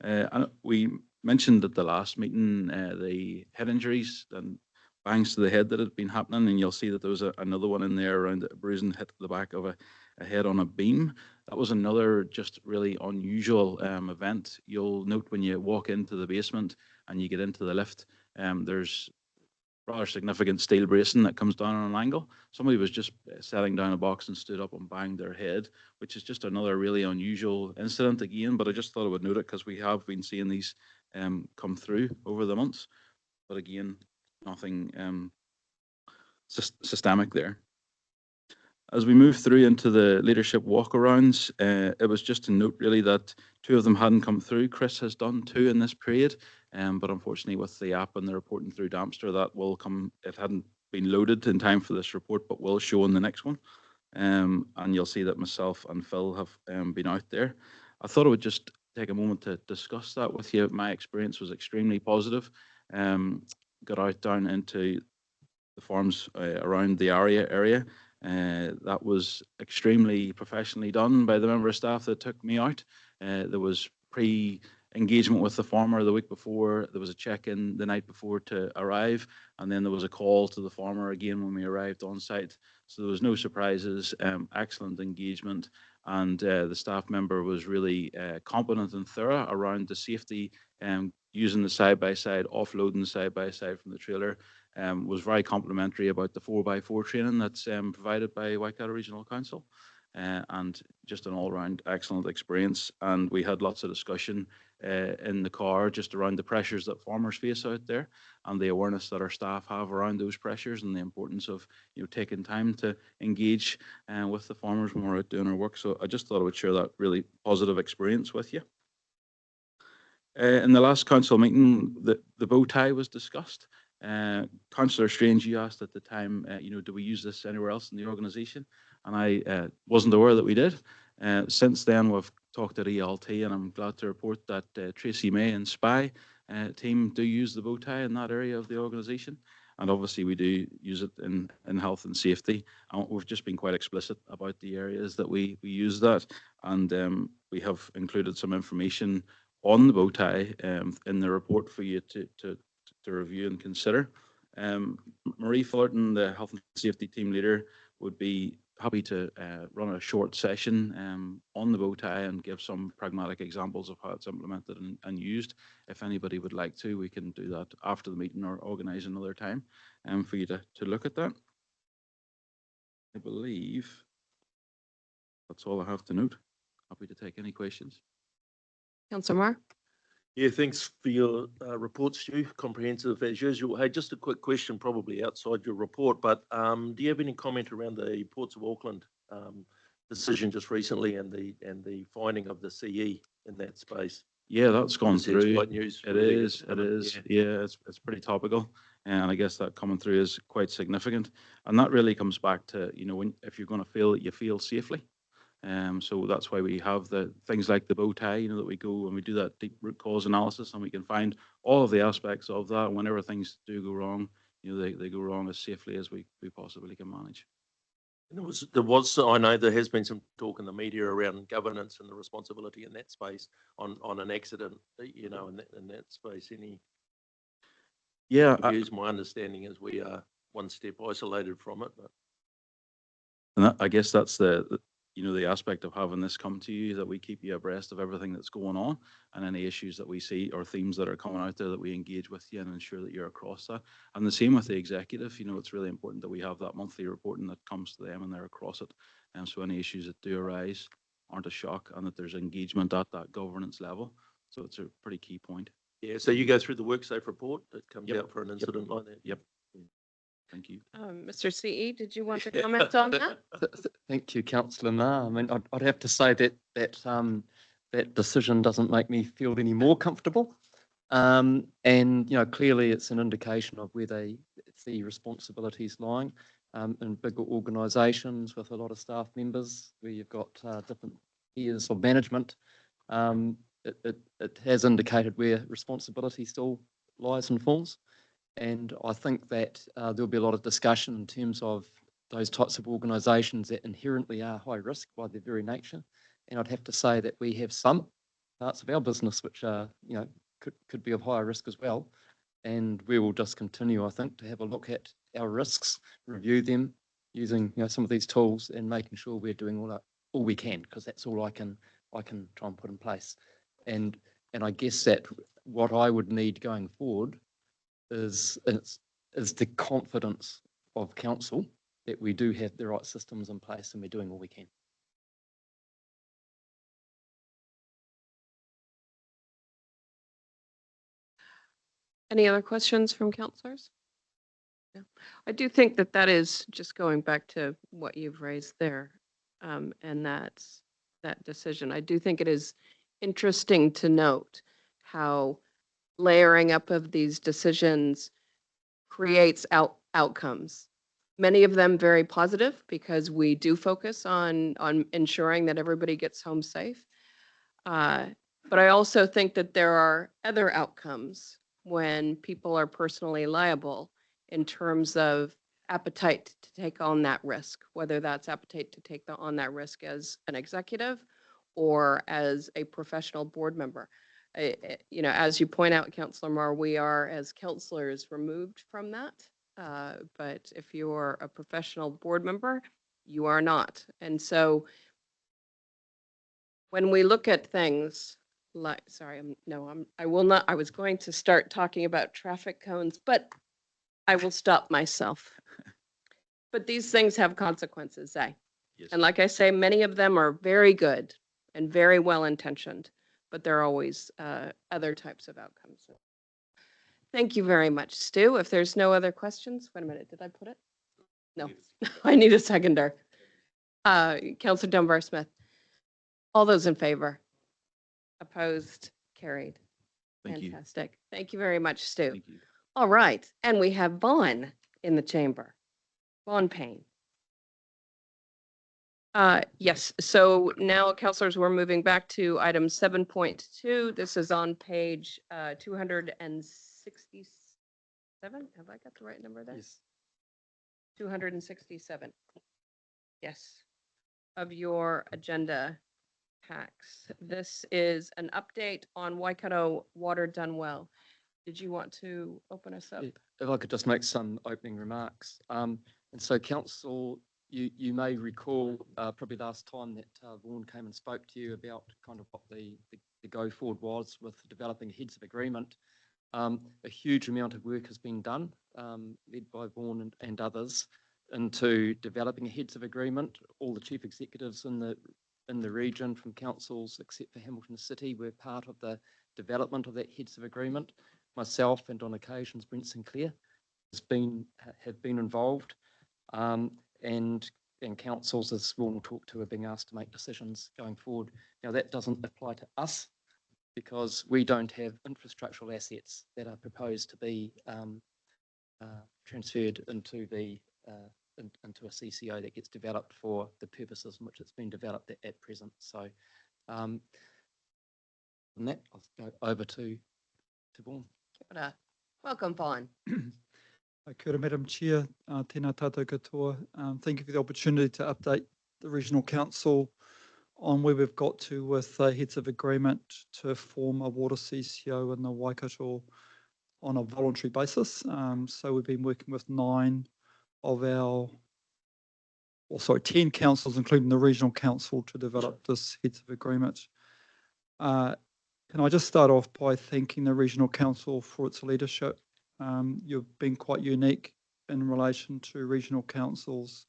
And we mentioned at the last meeting the head injuries and bangs to the head that had been happening, and you'll see that there was another one in there around a bruising hit the back of a head on a beam. That was another just really unusual event. You'll note when you walk into the basement and you get into the lift, there's rather significant steel bracing that comes down on an angle. Somebody was just setting down a box and stood up and banged their head, which is just another really unusual incident again, but I just thought I would note it because we have been seeing these come through over the months. But again, nothing systemic there. As we move through into the leadership walkarounds, it was just to note really that 2 of them hadn't come through. Chris has done 2 in this period, but unfortunately with the app and the reporting through Dempster, that will come, it hadn't been loaded in time for this report, but will show in the next one. And you'll see that myself and Phil have been out there. I thought I would just take a moment to discuss that with you. My experience was extremely positive. Got out down into the farms around the area. That was extremely professionally done by the member of staff that took me out. There was pre-engagement with the farmer the week before. There was a check-in the night before to arrive, and then there was a call to the farmer again when we arrived on site. So there was no surprises, excellent engagement, and the staff member was really competent and thorough around the safety, using the side-by-side, offloading the side-by-side from the trailer. Was very complimentary about the 4x4 training that's provided by Waikato Regional Council, and just an all-round excellent experience. And we had lots of discussion in the car just around the pressures that farmers face out there and the awareness that our staff have around those pressures and the importance of taking time to engage with the farmers when we're out doing our work. So I just thought I would share that really positive experience with you. In the last council meeting, the bow tie was discussed. Councillor Strange, you asked at the time, do we use this anywhere else in the organisation? And I wasn't aware that we did. Since then, we've talked at ELT, and I'm glad to report that Tracy May and SPY team do use the bow tie in that area of the organisation. And obviously, we do use it in health and safety. And we've just been quite explicit about the areas that we use that. And we have included some information on the bow tie in the report for you to review and consider. Marie Fullerton, the health and safety team leader, would be happy to run a short session on the bow tie and give some pragmatic examples of how it's implemented and used. If anybody would like to, we can do that after the meeting or organise another time for you to look at that. I believe that's all I have to note. Happy to take any questions. Councillor Marr? Yeah, thanks for your report, Stu. Comprehensive as usual. Hey, just a quick question, probably outside your report, but do you have any comment around the Ports of Auckland decision just recently and the finding of the CE in that space? Yeah, that's gone Obviously, it's through. quite news. It is. Yeah, it's pretty topical, and I guess that coming through is quite significant. And that really comes back to if you're going to feel it, you feel safely. So that's why we have the things like the bow tie, that we go and we do that deep root cause analysis, and we can find all of the aspects of that. And whenever things do go wrong, they go wrong as safely as we possibly can manage. And there was, I know there has been some talk in the media around governance and the responsibility in that space on an accident, in that space. Any views? My understanding is we are one step isolated from it. But. And I guess that's the aspect of having this come to you, that we keep you abreast of everything that's going on and any issues that we see or themes that are coming out there, that we engage with you and ensure that you're across that. And the same with the executive. It's really important that we have that monthly reporting that comes to them and they're across it. And so any issues that do arise aren't a shock, and that there's engagement at that governance level. So it's a pretty key point. Yeah, so you go through the WorkSafe report that comes out for an incident like that? Yep. Thank you. Mr. CE, did you want to comment on that? Thank you, Councillor Na. I mean, I'd have to say that decision doesn't make me feel any more comfortable. And, clearly it's an indication of where the responsibilities lying. In bigger organisations with a lot of staff members, where you've got different tiers of management, it has indicated where responsibility still lies and falls. And I think that there'll be a lot of discussion in terms of those types of organisations that inherently are high risk by their very nature. And I'd have to say that we have some parts of our business which are, could be of higher risk as well. And we will just continue, I think, to have a look at our risks, review them using, some of these tools and making sure we're doing all we can, because that's all I can try and put in place. And I guess that what I would need going forward is the confidence of council that we do have the right systems in place and we're doing all we can. Any other questions from councillors? Yeah. I do think that is just going back to what you've raised there, and that's that decision. I do think it is interesting to note how layering up of these decisions creates outcomes. Many of them very positive because we do focus on ensuring that everybody gets home safe. But I also think that there are other outcomes when people are personally liable in terms of appetite to take on that risk, whether that's appetite to take on that risk as an executive or as a professional board member. As you point out, Councillor Marr, we are as councillors removed from that. But if you're a professional board member, you are not. And so when we look at things like, sorry, I will not, I was going to start talking about traffic cones, but I will stop myself. But these things have consequences, eh? Yes. And like I say, many of them are very good and very well intentioned, but there are always other types of outcomes. So, thank you very much, Stu. If there's no other questions, wait a minute, did I put it? No, I need a seconder. Councillor Dunbar-Smith. All those in favor? Opposed? Carried. Thank you. Fantastic. Thank you very much, Stu. Thank you. All right, and we have Vaughn in the chamber. Vaughn Payne. Yes, so now, councillors, we're moving back to item 7.2. This is on page 267. Have I got the right number there? Yes. 267. Yes, of your agenda packs. This is an update on Waikato water done well. Did you want to open us up? If I could just make some opening remarks. And so council, you may recall probably last time that Vaughan came and spoke to you about kind of what the go forward was with developing heads of agreement. A huge amount of work has been done, led by Vaughan and others, into developing a heads of agreement. All the chief executives in the region from councils, except for Hamilton City, were part of the development of that heads of agreement. Myself and on occasions Brent Sinclair have been involved, and councils, as Vaughan will talk to, are being asked to make decisions going forward. Now that doesn't apply to us because we don't have infrastructural assets that are proposed to be transferred into a CCO that gets developed for the purposes in which it's been developed at present. So, on that, I'll go over to Vaughan. Welcome, Vaughn. Kia ora, Madam Chair, tēnā tātou katoa. Thank you for the opportunity to update the Regional Council on where we've got to with heads of agreement to form a water CCO in the Waikato on a voluntary basis. So we've been working with 10 councils, including the Regional Council, to develop this heads of agreement. Can I just start off by thanking the Regional Council for its leadership. You've been quite unique in relation to regional councils.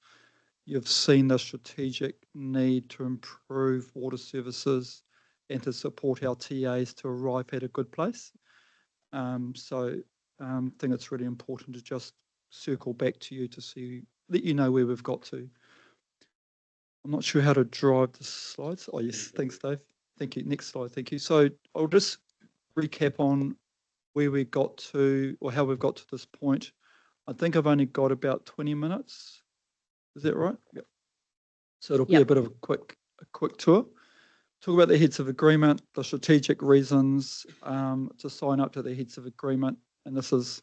You've seen the strategic need to improve water services and to support our TAs to arrive at a good place. So I think it's really important to just circle back to you to let you know where we've got to. I'm not sure how to drive the slides. Oh yes, thanks Dave. Thank you. Next slide, thank you. So I'll just recap on where we got to, or how we've got to this point. I think I've only got about 20 minutes. Is that right? Yep. So it'll be a bit of a quick tour. Talk about the heads of agreement, the strategic reasons to sign up to the heads of agreement. And this is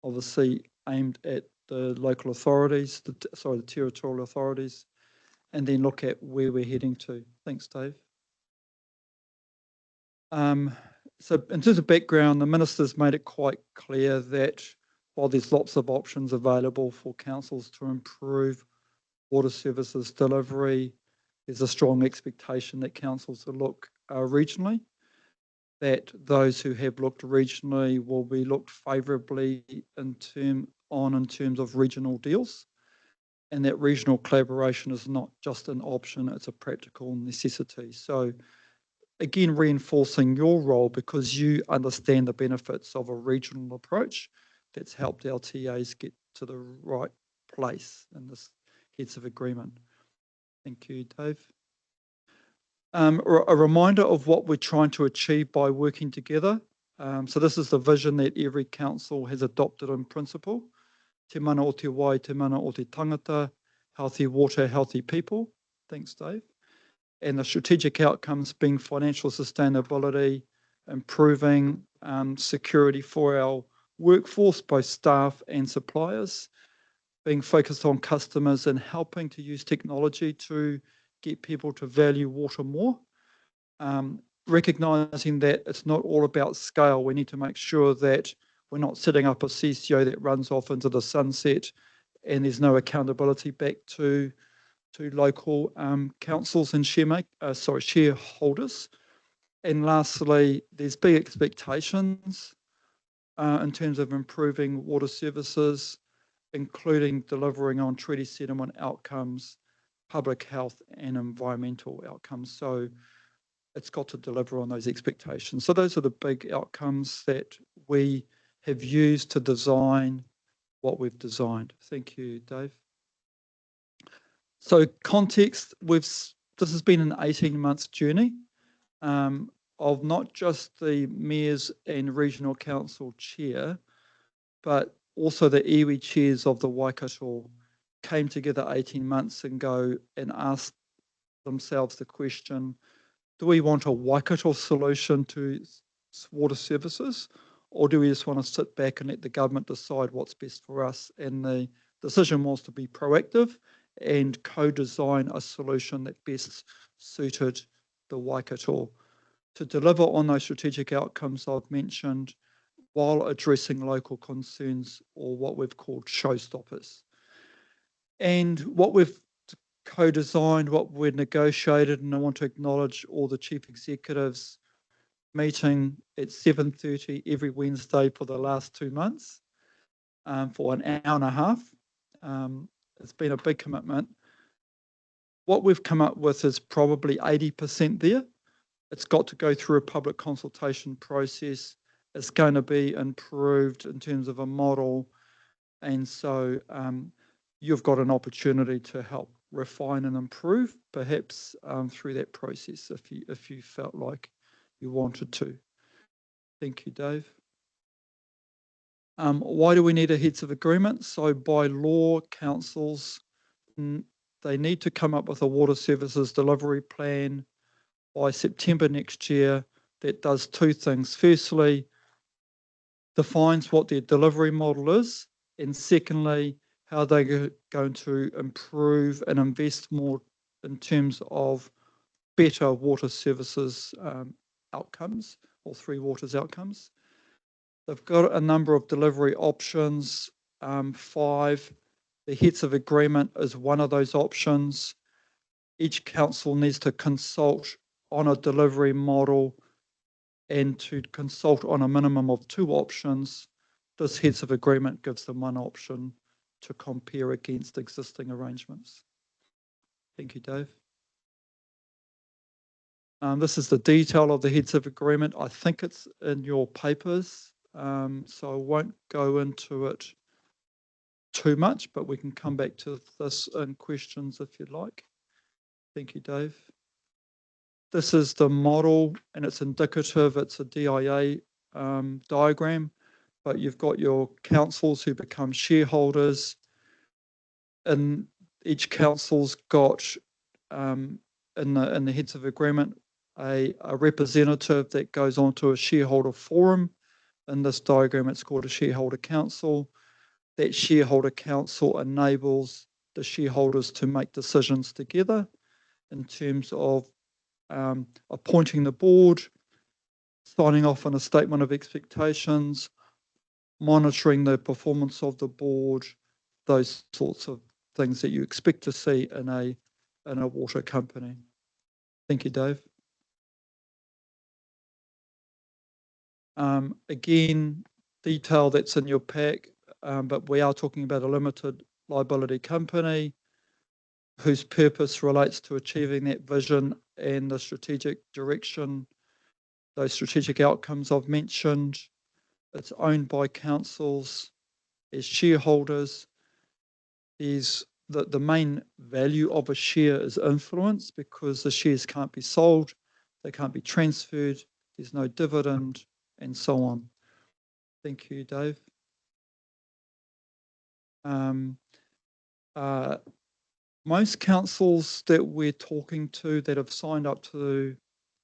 obviously aimed at the local authorities, the territorial authorities, and then look at where we're heading to. Thanks, Dave. So in terms of background, the minister's made it quite clear that while there's lots of options available for councils to improve water services delivery, there's a strong expectation that councils will look regionally, that those who have looked regionally will be looked favourably in terms of regional deals, and that regional collaboration is not just an option, it's a practical necessity. So again, reinforcing your role because you understand the benefits of a regional approach that's helped LTAs get to the right place in this heads of agreement. Thank you, Dave. A reminder of what we're trying to achieve by working together. So this is the vision that every council has adopted in principle. Te mana o te wai, te mana o te tangata, healthy water, healthy people. Thanks, Dave. And the strategic outcomes being financial sustainability, improving security for our workforce, both staff and suppliers, being focused on customers and helping to use technology to get people to value water more. Recognising that it's not all about scale. We need to make sure that we're not setting up a CCO that runs off into the sunset and there's no accountability back to local councils and shareholders. And lastly, there's big expectations in terms of improving water services, including delivering on treaty settlement outcomes, public health and environmental outcomes. So it's got to deliver on those expectations. So those are the big outcomes that we have used to design what we've designed. Thank you, Dave. So context, this has been an 18-month journey of not just the mayors and regional council chair, but also the iwi chairs of the Waikato came together 18 months ago and asked themselves the question, do we want a Waikato solution to water services, or do we just want to sit back and let the government decide what's best for us? And the decision was to be proactive and co-design a solution that best suited the Waikato to deliver on those strategic outcomes I've mentioned while addressing local concerns, or what we've called showstoppers. And what we've co-designed, what we've negotiated, and I want to acknowledge all the chief executives meeting at 7:30 every Wednesday for the last 2 months for an hour and a half. It's been a big commitment. What we've come up with is probably 80% there. It's got to go through a public consultation process. It's going to be improved in terms of a model. And so you've got an opportunity to help refine and improve, perhaps through that process if you felt like you wanted to. Thank you, Dave. Why do we need a heads of agreement? So by law, councils, they need to come up with a water services delivery plan by September next year that does two things. Firstly, defines what their delivery model is, and secondly, how they're going to improve and invest more in terms of better water services outcomes, or Three Waters outcomes. They've got a number of delivery options, 5. The heads of agreement is one of those options. Each council needs to consult on a delivery model and to consult on a minimum of 2 options. This heads of agreement gives them one option to compare against existing arrangements. Thank you, Dave. This is the detail of the heads of agreement. I think it's in your papers, so I won't go into it too much, but we can come back to this in questions if you'd like. Thank you, Dave. This is the model, and it's indicative. It's a DIA diagram, but you've got your councils who become shareholders, and each council's got in the heads of agreement a representative that goes on to a shareholder forum. In this diagram, it's called a shareholder council. That shareholder council enables the shareholders to make decisions together in terms of appointing the board, signing off on a statement of expectations, monitoring the performance of the board, those sorts of things that you expect to see in a water company. Thank you, Dave. Again, detail that's in your pack, but we are talking about a limited liability company whose purpose relates to achieving that vision and the strategic direction, those strategic outcomes I've mentioned. It's owned by councils as shareholders. The main value of a share is influence, because the shares can't be sold, they can't be transferred, there's no dividend, and so on. Thank you, Dave. Most councils that we're talking to that have signed up to,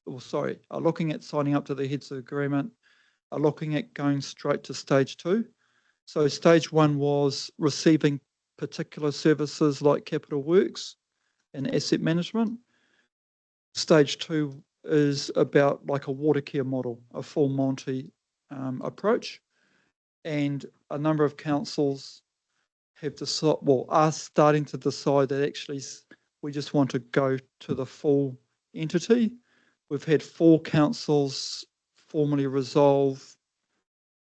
are looking at signing up to the heads of agreement, are looking at going straight to stage 2. So stage 1 was receiving particular services like capital works and asset management. Stage 2 is about like a water care model, a full Monty approach. And a number of councils have decided, are starting to decide that actually we just want to go to the full entity. We've had 4 councils formally resolve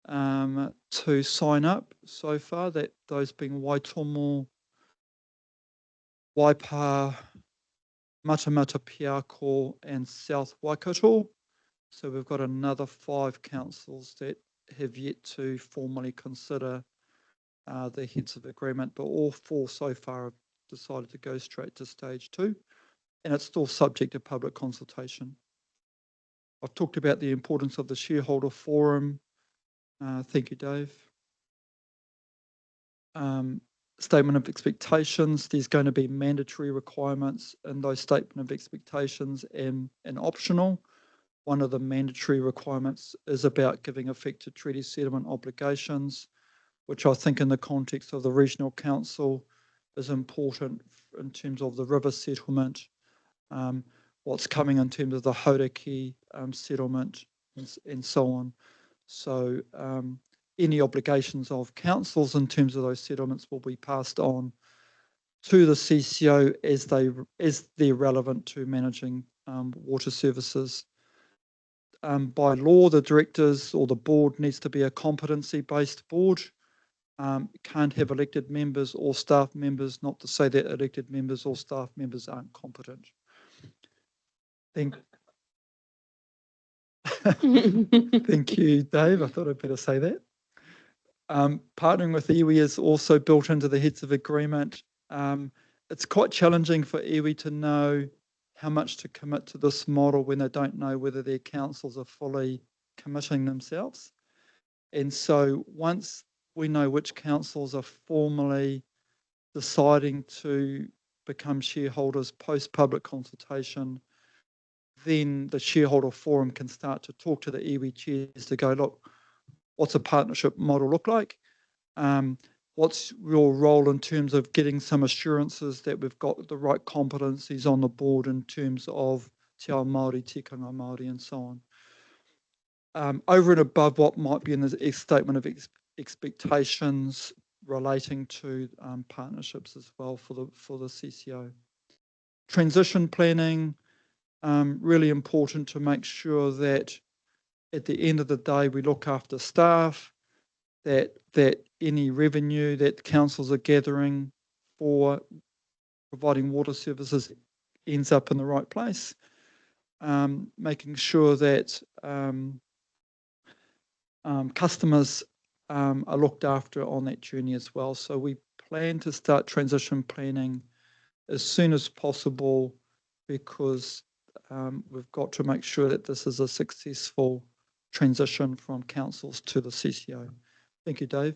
to sign up so far, that those being Waitomo, Waipa, Matamata Piako, and South Waikato. So we've got another 5 councils that have yet to formally consider the heads of agreement, but all 4 so far have decided to go straight to stage 2, and it's still subject to public consultation. I've talked about the importance of the shareholder forum. Thank you, Dave. Statement of expectations. There's going to be mandatory requirements in those statement of expectations and optional. One of the mandatory requirements is about giving effect to treaty settlement obligations, which I think in the context of the regional council is important in terms of the river settlement, what's coming in terms of the Hauraki settlement, and so on. So any obligations of councils in terms of those settlements will be passed on to the CCO as they're relevant to managing water services. By law, the directors or the board needs to be a competency-based board. Can't have elected members or staff members, not to say that elected members or staff members aren't competent. Thank you, Dave. I thought I'd better say that. Partnering with iwi is also built into the heads of agreement. It's quite challenging for iwi to know how much to commit to this model when they don't know whether their councils are fully committing themselves. And so once we know which councils are formally deciding to become shareholders post-public consultation, then the shareholder forum can start to talk to the iwi chairs to go, look, what's a partnership model look like? What's your role in terms of getting some assurances that we've got the right competencies on the board in terms of te ao Māori, tikanga Māori, and so on. Over and above what might be in the statement of expectations relating to partnerships as well for the CCO. Transition planning, really important to make sure that at the end of the day we look after staff, that any revenue that councils are gathering for providing water services ends up in the right place. Making sure that customers are looked after on that journey as well. So we plan to start transition planning as soon as possible, because we've got to make sure that this is a successful transition from councils to the CCO. Thank you, Dave.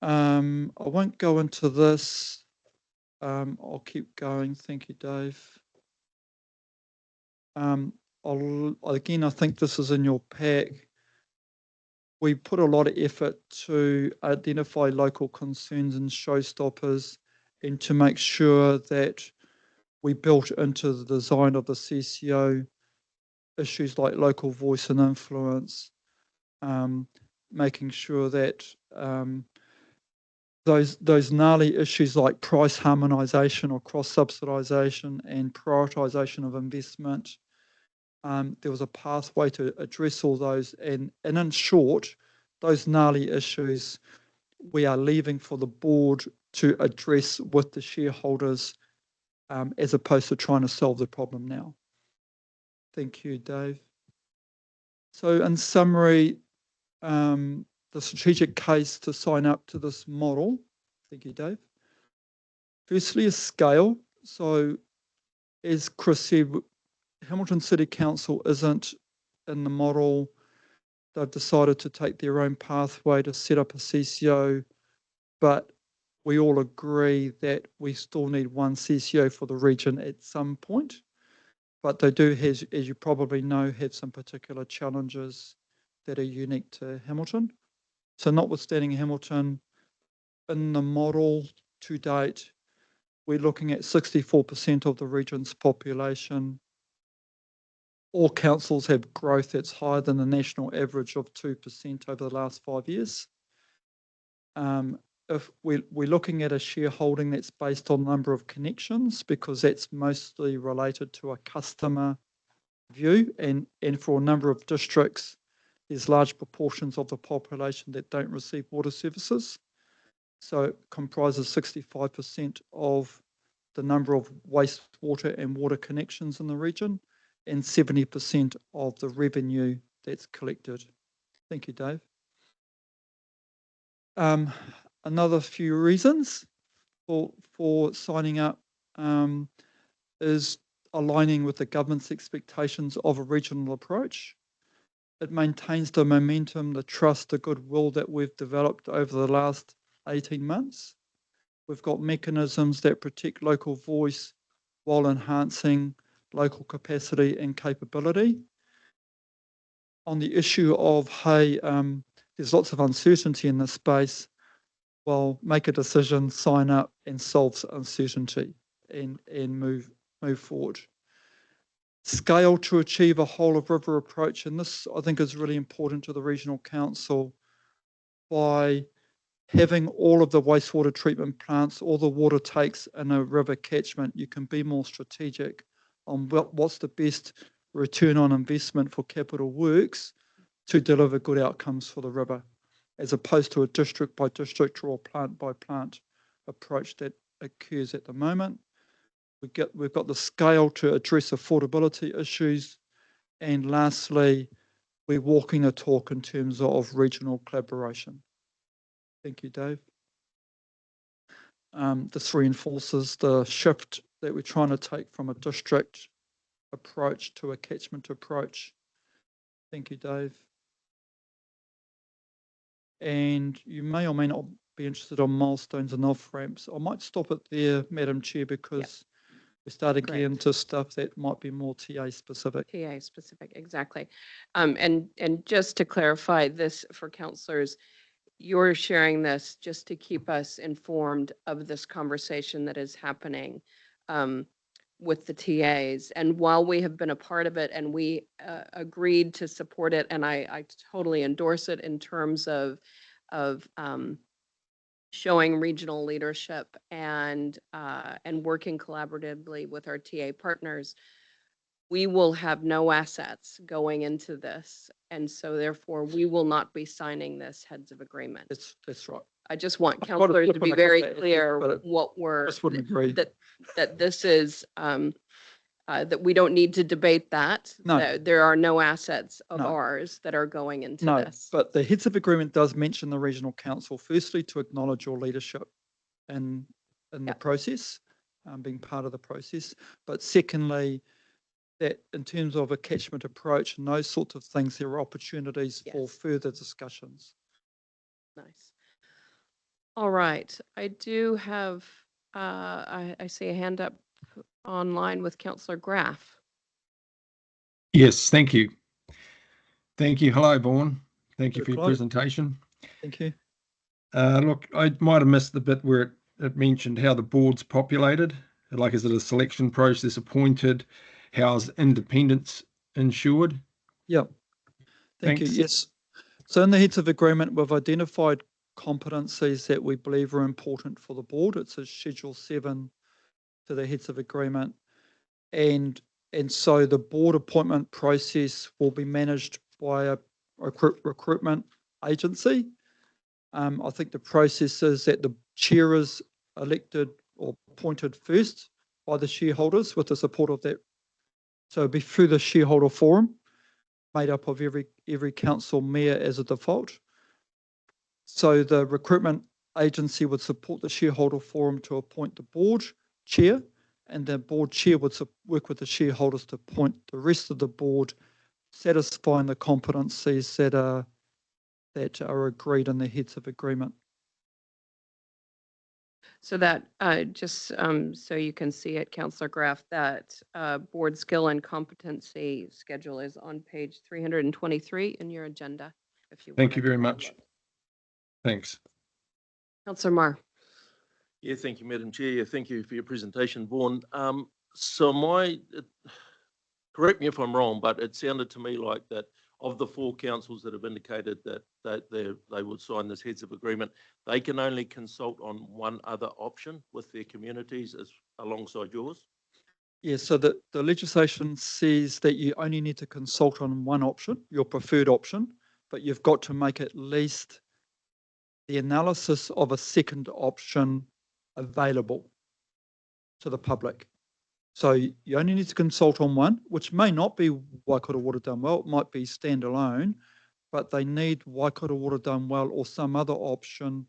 I won't go into this. I'll keep going. Thank you, Dave. Again, I think this is in your pack. We put a lot of effort to identify local concerns and showstoppers and to make sure that we built into the design of the CCO issues like local voice and influence, making sure that those gnarly issues like price harmonisation or cross-subsidisation and prioritisation of investment, there was a pathway to address all those. And in short, those gnarly issues we are leaving for the board to address with the shareholders as opposed to trying to solve the problem now. Thank you, Dave. So in summary, the strategic case to sign up to this model, thank you, Dave. Firstly, is scale. So as Chris said, Hamilton City Council isn't in the model. They've decided to take their own pathway to set up a CCO, but we all agree that we still need one CCO for the region at some point. But they do, as you probably know, have some particular challenges that are unique to Hamilton. So notwithstanding Hamilton, in the model to date, we're looking at 64% of the region's population. All councils have growth that's higher than the national average of 2% over the last 5 years. If we're looking at a shareholding that's based on number of connections, because that's mostly related to a customer view, and for a number of districts, there's large proportions of the population that don't receive water services. So it comprises 65% of the number of wastewater and water connections in the region, and 70% of the revenue that's collected. Thank you, Dave. Another few reasons for signing up is aligning with the government's expectations of a regional approach. It maintains the momentum, the trust, the goodwill that we've developed over the last 18 months. We've got mechanisms that protect local voice while enhancing local capacity and capability. On the issue of, hey, there's lots of uncertainty in this space, well, make a decision, sign up and solve uncertainty and move forward. Scale to achieve a whole of river approach, and this I think is really important to the regional council. By having all of the wastewater treatment plants, all the water takes in a river catchment, you can be more strategic on what's the best return on investment for capital works to deliver good outcomes for the river, as opposed to a district by district or plant by plant approach that occurs at the moment. We've got the scale to address affordability issues. And lastly, we're walking a talk in terms of regional collaboration. Thank you, Dave. This reinforces the shift that we're trying to take from a district approach to a catchment approach. Thank you, Dave. And you may or may not be interested on milestones and off-ramps. I might stop it there, Madam Chair, because we're starting to get into stuff that might be more TA specific. TA specific, exactly. And just to clarify this for councillors, you're sharing this just to keep us informed of this conversation that is happening with the TAs. And while we have been a part of it and we agreed to support it, and I totally endorse it in terms of showing regional leadership and working collaboratively with our TA partners, we will have no assets going into this. And so therefore we will not be signing this heads of agreement. That's right. I just want councillors to be very clear what we're, that this is, that we don't need to debate that. No. There are no assets of ours that are going into this. But the heads of agreement does mention the regional council, firstly, to acknowledge your leadership in the process, being part of the process. But secondly, that in terms of a catchment approach and those sorts of things, there are opportunities for Yes. further discussions. Nice. All right, I do have, I see a hand up online with Councillor Graff. Yes, thank you. Thank you. Hello, Vaughan. Thank you Hello, for your Clive. presentation. Thank you. Look, I might have missed the bit where it mentioned how the board's populated. Like, is it a selection process appointed? How's independence ensured? Yeah. Thank you. Thanks. Yes. So in the heads of agreement, we've identified competencies that we believe are important for the board. It's a Schedule 7 to the heads of agreement. And so the board appointment process will be managed by a recruitment agency. I think the process is that the chair is elected or appointed first by the shareholders with the support of that. So it'll be through the shareholder forum, made up of every council mayor as a default. So the recruitment agency would support the shareholder forum to appoint the board chair, and the board chair would work with the shareholders to appoint the rest of the board, satisfying the competencies that are agreed in the heads of agreement. So that, just so you can see it, Councillor Graff, that board skill and competency schedule is on page 323 in your agenda. If you Thank you wanted to very have a much. look. Thanks. Councillor Marr. Yeah, thank you, Madam Chair. Yeah, thank you for your presentation, Vaughan. Correct me if I'm wrong, but it sounded to me like that of the 4 councils that have indicated that they would sign this heads of agreement, they can only consult on one other option with their communities alongside yours? Yeah, so the legislation says that you only need to consult on one option, your preferred option, but you've got to make at least the analysis of a second option available to the public. So you only need to consult on one, which may not be Waikato Water Done Well, it might be standalone, but they need Waikato Water Done Well or some other option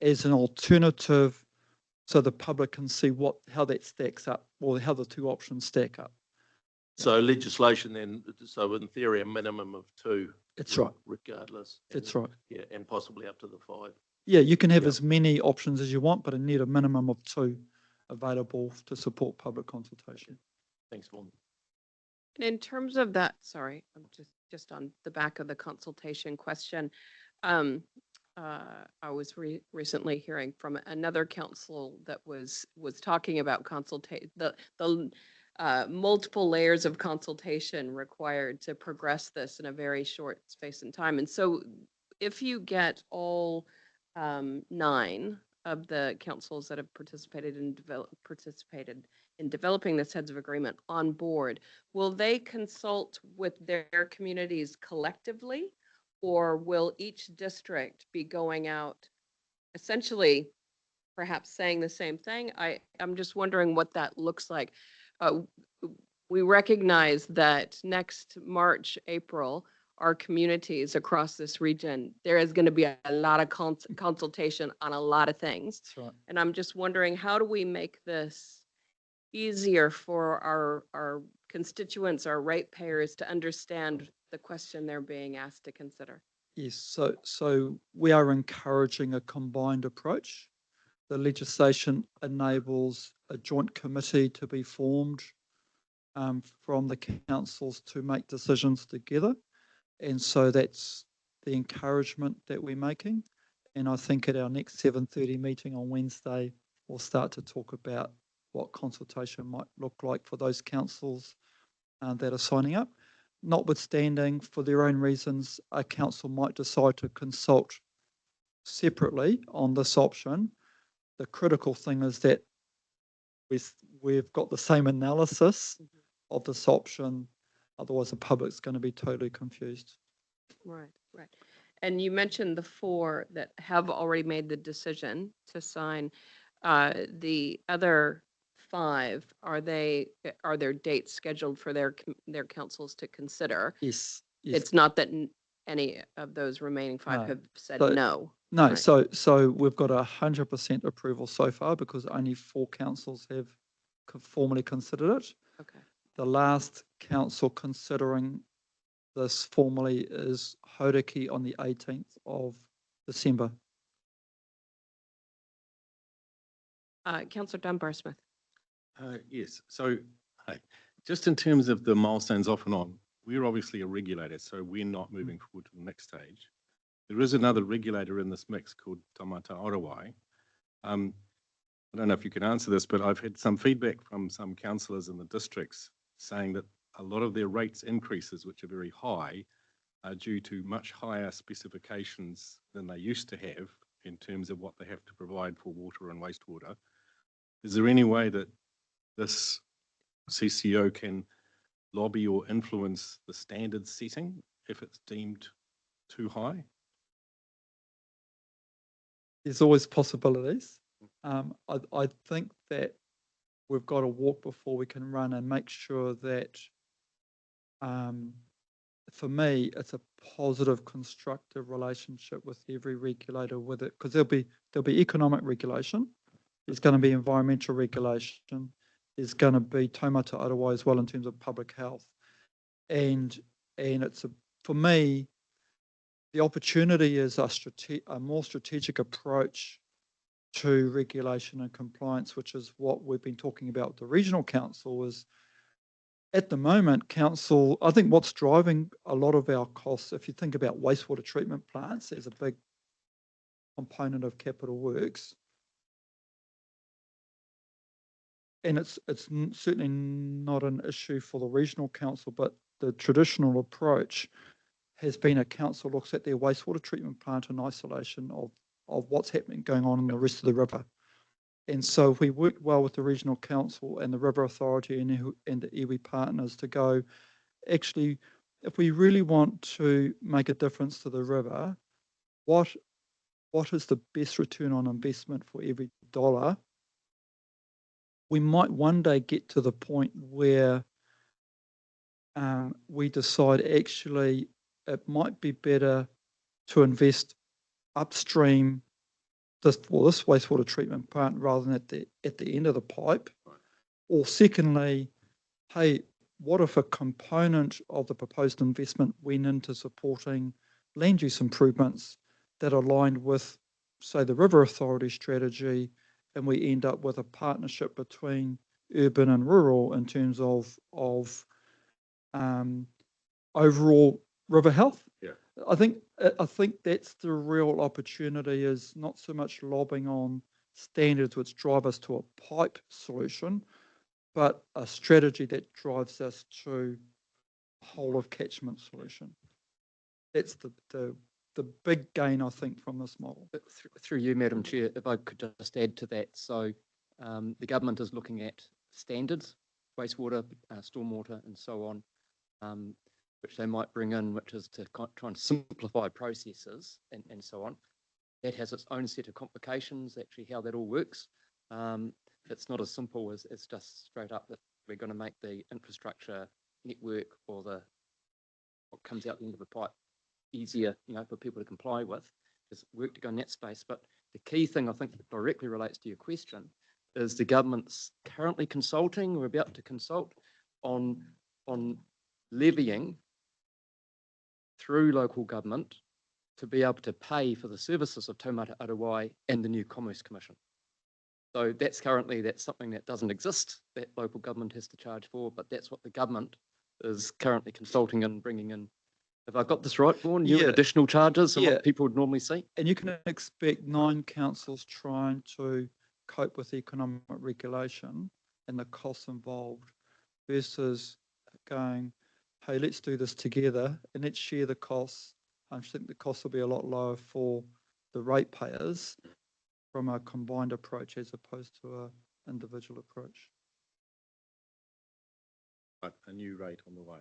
as an alternative so the public can see how that stacks up or how the 2 options stack up. So legislation then, so in theory, a minimum of 2. That's right. Regardless. That's right. Yeah, and possibly up to the 5. Yeah, you can have as many options as you want, but I need a minimum of 2 available to support public consultation. Thanks, Vaughan. And in terms of that, sorry, I'm just on the back of the consultation question. I was recently hearing from another council that was talking about the multiple layers of consultation required to progress this in a very short space in time. And so if you get all 9 of the councils that have participated in developing this heads of agreement on board, will they consult with their communities collectively, or will each district be going out essentially perhaps saying the same thing? I'm just wondering what that looks like. We recognize that next March, April, our communities across this region, there is going to be a lot of consultation on a lot of things. That's right. And I'm just wondering, how do we make this easier for our constituents, our ratepayers, to understand the question they're being asked to consider? Yes, so we are encouraging a combined approach. The legislation enables a joint committee to be formed from the councils to make decisions together. And so that's the encouragement that we're making. And I think at our next 7:30 meeting on Wednesday, we'll start to talk about what consultation might look like for those councils that are signing up. Notwithstanding, for their own reasons, a council might decide to consult separately on this option. The critical thing is that we've got the same analysis of this option. Otherwise, the public's going to be totally confused. Right. And you mentioned the 4 that have already made the decision to sign. The other 5, are there dates scheduled for their councils to consider? Yes. It's not that any of those remaining 5 have said no. No, Right. so we've got 100% approval so far because only 4 councils have formally considered it. Okay. the last council considering this formally is Hauraki on the 18th of December. Councillor Dunbar-Smith. Yes, so hey, just in terms of the milestones off and on, we're obviously a regulator, so we're not moving forward to the next stage. There is another regulator in this mix called TIMATANGA. I don't know if you can answer this, but I've had some feedback from some councillors in the districts saying that a lot of their rates increases, which are very high, are due to much higher specifications than they used to have in terms of what they have to provide for water and wastewater. Is there any way that this CCO can lobby or influence the standard setting if it's deemed too high? There's always possibilities. I think that we've got to walk before we can run and make sure that, for me, it's a positive, constructive relationship with every regulator with it, because there'll be economic regulation, there's going to be environmental regulation, there's going to be taumata aroa as well in terms of public health, and it's for me, the opportunity is a more strategic approach to regulation and compliance, which is what we've been talking about with the regional council. Is at the moment, council, I think what's driving a lot of our costs, if you think about wastewater treatment plants, there's a big component of capital works. And it's certainly not an issue for the regional council, but the traditional approach has been a council looks at their wastewater treatment plant in isolation of what's happening going on in the rest of the river. And so we worked well with the regional council and the river authority and the iwi partners to go, actually, if we really want to make a difference to the river, what is the best return on investment for every dollar? We might one day get to the point where we decide actually it might be better to invest upstream this wastewater treatment plant rather than at the end of the pipe. Right. Or secondly, hey, what if a component of the proposed investment went into supporting land use improvements that aligned with, say, the River Authority strategy, and we end up with a partnership between urban and rural in terms of overall river health? Yeah. I think that's the real opportunity, is not so much lobbying on standards which drive us to a pipe solution, but a strategy that drives us to a whole of catchment solution. That's the big gain, I think, from this model. Through you, Madam Chair, if I could just add to that. So the government is looking at standards, wastewater, stormwater, and so on, which they might bring in, which is to try and simplify processes and so on. That has its own set of complications, actually, how that all works. It's not as simple as just straight up that we're going to make the infrastructure network or what comes out the end of the pipe easier, for people to comply with. There's work to go in that space. But the key thing, I think, that directly relates to your question is the government's currently consulting, or about to consult, on levying through local government to be able to pay for the services of taumata aroa and the new Commerce Commission. So that's something that doesn't exist, that local government has to charge for, but that's what the government is currently consulting and bringing in. Have I got this right, Vaughan? New additional charges and what people would normally see? And you can expect 9 councils trying to cope with economic regulation and the costs involved versus going, hey, let's do this together and let's share the costs. I think the costs will be a lot lower for the ratepayers from a combined approach as opposed to an individual approach. But a new rate on the way.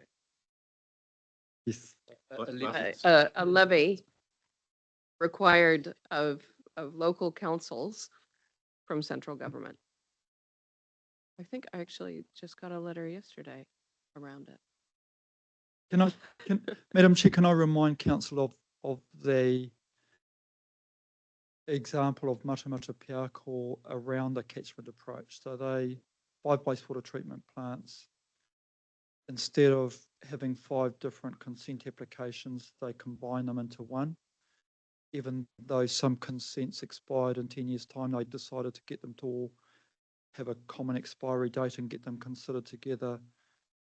Yes. A levy required of local councils from central government. I think I actually just got a letter yesterday around it. Madam Chair, can I remind Council of the example of Matamata Piako around the catchment approach? So 5 wastewater treatment plants instead of having 5 different consent applications, they combine them into one. Even though some consents expired in 10 years' time, they decided to get them to all have a common expiry date and get them considered together.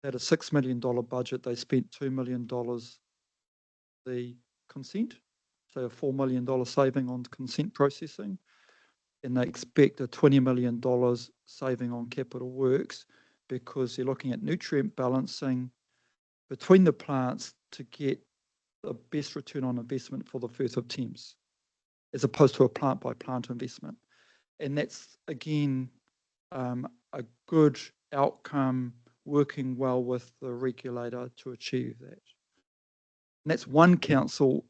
They had a $6 million budget. They spent $2 million the consent, so a $4 million saving on consent processing. And they expect a $20 million saving on capital works because they're looking at nutrient balancing between the plants to get the best return on investment for the Firth of Thames, as opposed to a plant by plant investment. And that's, again, a good outcome working well with the regulator to achieve that. And that's one council,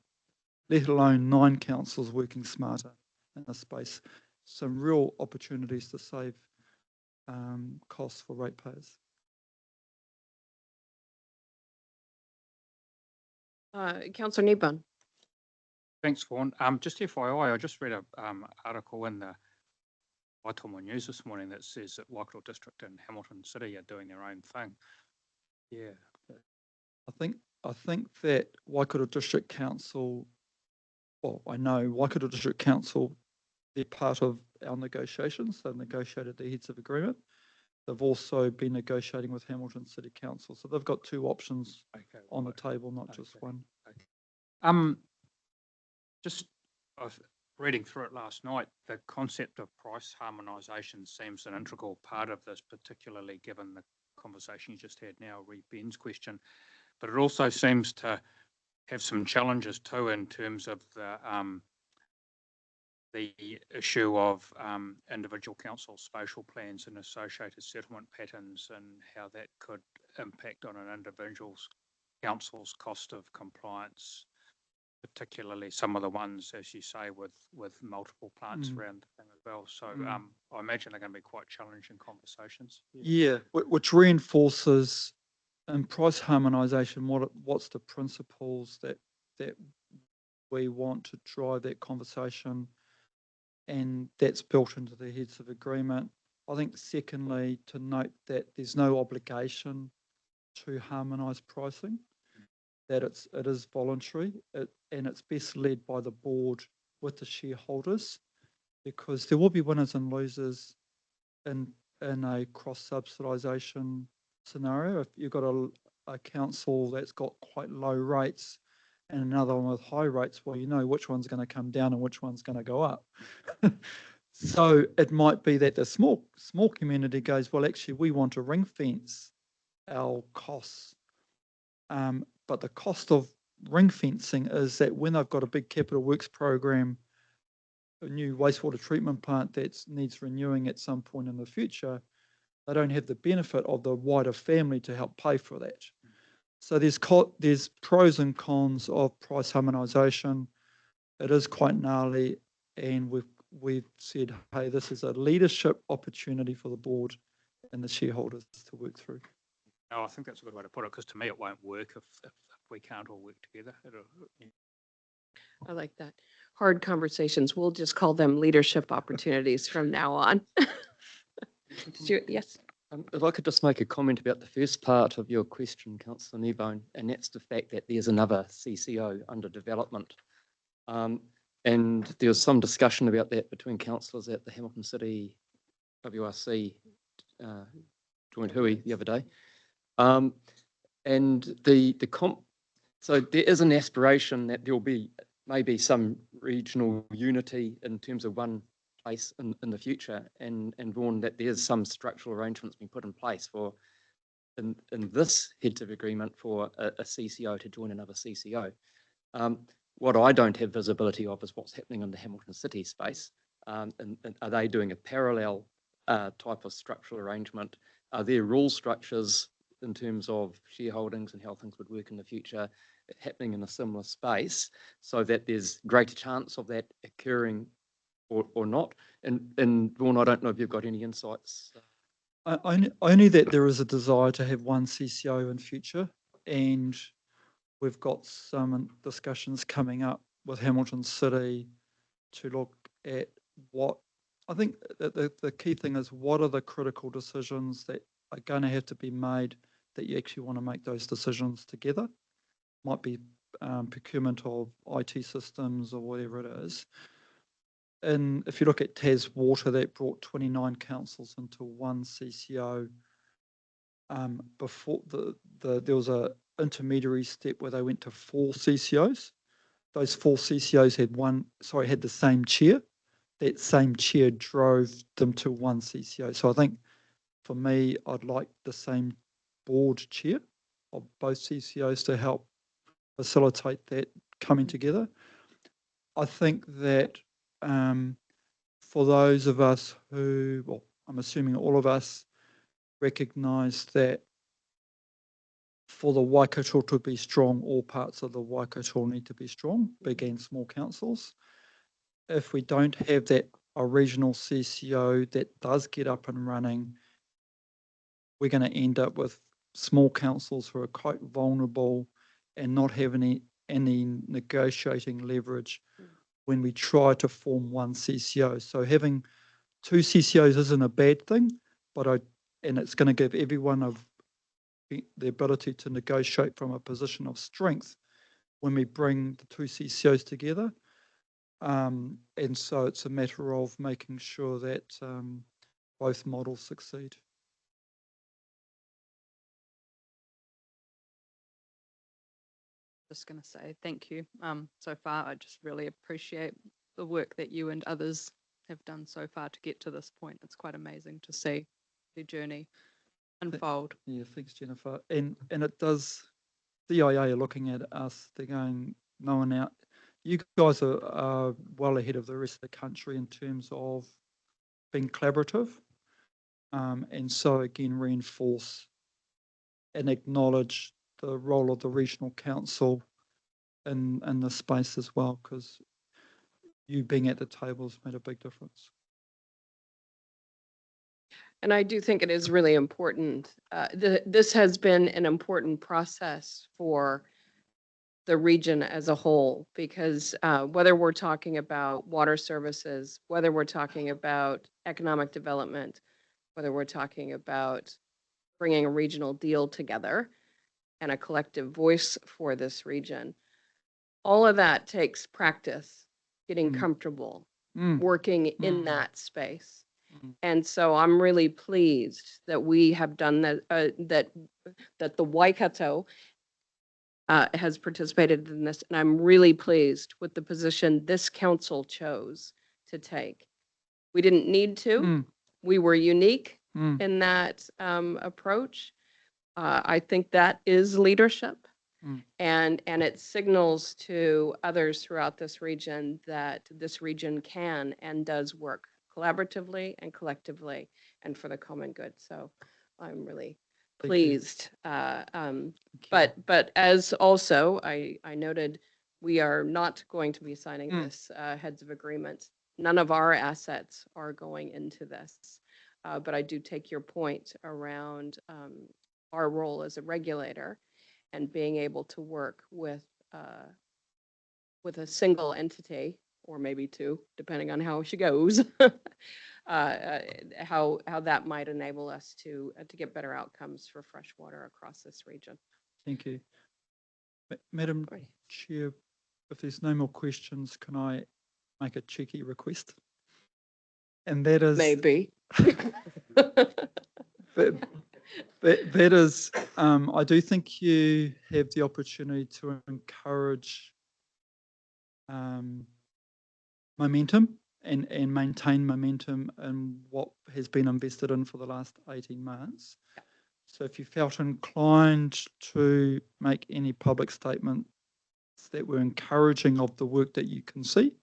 let alone 9 councils working smarter in this space. Some real opportunities to save costs for ratepayers. Councillor Kneebone. Thanks, Vaughan. Just FYI, I just read an article in the Waitomo News this morning that says that Waikato District and Hamilton City are doing their own thing. Yeah. I think that Waikato District Council, well, I know Waikato District Council, they're part of our negotiations. They've negotiated the heads of agreement. They've also been negotiating with Hamilton City Council. So they've got 2 options on the table, not just one. Just I was reading through it last night. The concept of price harmonisation seems an integral part of this, particularly given the conversation you just had now, re Ben's question. But it also seems to have some challenges too in terms of the issue of individual council spatial plans and associated settlement patterns and how that could impact on an individual council's cost of compliance, particularly some of the ones, as you say, with multiple plants around the thing as well. So I imagine they're going to be quite challenging conversations. Yeah, which reinforces in price harmonisation what's the principles that we want to drive that conversation, and that's built into the heads of agreement. I think secondly, to note that there's no obligation to harmonise pricing, that it is voluntary, and it's best led by the board with the shareholders, because there will be winners and losers in a cross-subsidisation scenario. If you've got a council that's got quite low rates and another one with high rates, well, you know which one's going to come down and which one's going to go up. So it might be that the small community goes, well, actually, we want to ring fence our costs. But the cost of ring fencing is that when they've got a big capital works program, a new wastewater treatment plant that needs renewing at some point in the future, they don't have the benefit of the wider family to help pay for that. So there's pros and cons of price harmonisation. It is quite gnarly, and we've said, hey, this is a leadership opportunity for the board and the shareholders to work through. No, I think that's a good way to put it, because to me it won't work if we can't all work together. I like that. Hard conversations. We'll just call them leadership opportunities from now on. Yes. If I could just make a comment about the first part of your question, Councillor Kneebone, and that's the fact that there's another CCO under development. And there was some discussion about that between councillors at the Hamilton City WRC joint hui the other day. And so there is an aspiration that there'll be maybe some regional unity in terms of one place in the future, and Vaughan, that there's some structural arrangements being put in place for in this heads of agreement for a CCO to join another CCO. What I don't have visibility of is what's happening in the Hamilton City space. And are they doing a parallel type of structural arrangement? Are there rule structures in terms of shareholdings and how things would work in the future happening in a similar space, so that there's greater chance of that occurring or not? And Vaughan, I don't know if you've got any insights. Only that there is a desire to have one CCO in future, and we've got some discussions coming up with Hamilton City to look at what I think that the key thing is, what are the critical decisions that are going to have to be made that you actually want to make those decisions together. Might be procurement of IT systems or whatever it is. And if you look at Tas Water, that brought 29 councils into one CCO. Before there was a intermediary step where they went to 4 CCOs. Those 4 CCOs had the same chair. That same chair drove them to one CCO. So I think for me, I'd like the same board chair of both CCOs to help facilitate that coming together. I think that for those of us who, well, I'm assuming all of us recognise that for the Waikato to be strong, all parts of the Waikato need to be strong, big and small councils. If we don't have that regional CCO that does get up and running, we're going to end up with small councils who are quite vulnerable and not have any negotiating leverage when we try to form one CCO. So having 2 CCOs isn't a bad thing, and it's going to give everyone the ability to negotiate from a position of strength when we bring the 2 CCOs together. And so it's a matter of making sure that both models succeed. Just going to say thank you. So far, I just really appreciate the work that you and others have done so far to get to this point. It's quite amazing to see the journey unfold. Yeah, thanks, Jennifer. And it does, DIA are looking at us, they're going, no one out. You guys are well ahead of the rest of the country in terms of being collaborative. And so again, reinforce and acknowledge the role of the regional council in the space as well, because you being at the table has made a big difference. And I do think it is really important. This has been an important process for the region as a whole, because whether we're talking about water services, whether we're talking about economic development, whether we're talking about bringing a regional deal together and a collective voice for this region, all of that takes practice, getting comfortable, working in that space. And so I'm really pleased that we have done that, that the Waikato has participated in this. And I'm really pleased with the position this council chose to take. We didn't need to. We were unique in that approach. I think that is leadership. And it signals to others throughout this region that this region can and does work collaboratively and collectively and for the common good. So I'm really pleased. But as also I noted, we are not going to be signing this heads of agreement. None of our assets are going into this. But I do take your point around our role as a regulator and being able to work with a single entity, or maybe 2, depending on how she goes, how that might enable us to get better outcomes for fresh water across this region. Thank you. Madam Chair, if there's no more questions, can I make a cheeky request? And that is... Maybe. That is, I do think you have the opportunity to encourage momentum and maintain momentum in what has been invested in for the last 18 months. Yeah. So if you felt inclined to make any public statements that were encouraging of the work that you can see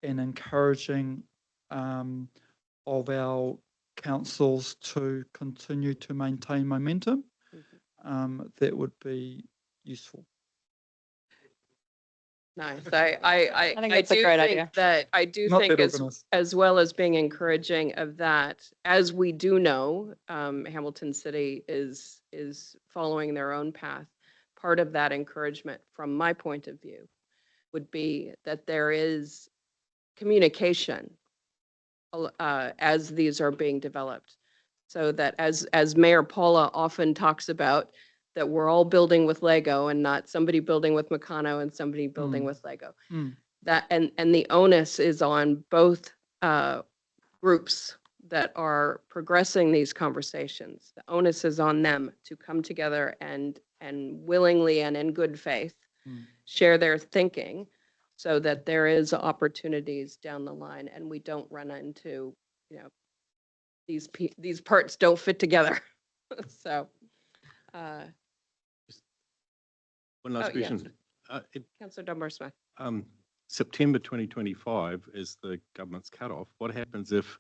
and encouraging of our councils to continue to maintain momentum, that would be useful. Nice. I think it's a great idea. I do think as well as being encouraging of that, as we do know, Hamilton City is following their own path. Part of that encouragement, from my point of view, would be that there is communication as these are being developed, So that as Mayor Paula often talks about, that we're all building with Lego and not somebody building with Meccano and somebody building with Lego. That, and the onus is on both groups that are progressing these conversations. The onus is on them to come together and willingly and in good faith share their thinking so that there is opportunities down the line and we don't run into, you know, these parts don't fit together. So, One last Oh, yes. question. Councillor Dunbar Smith. September 2025 is the government's cutoff. What happens if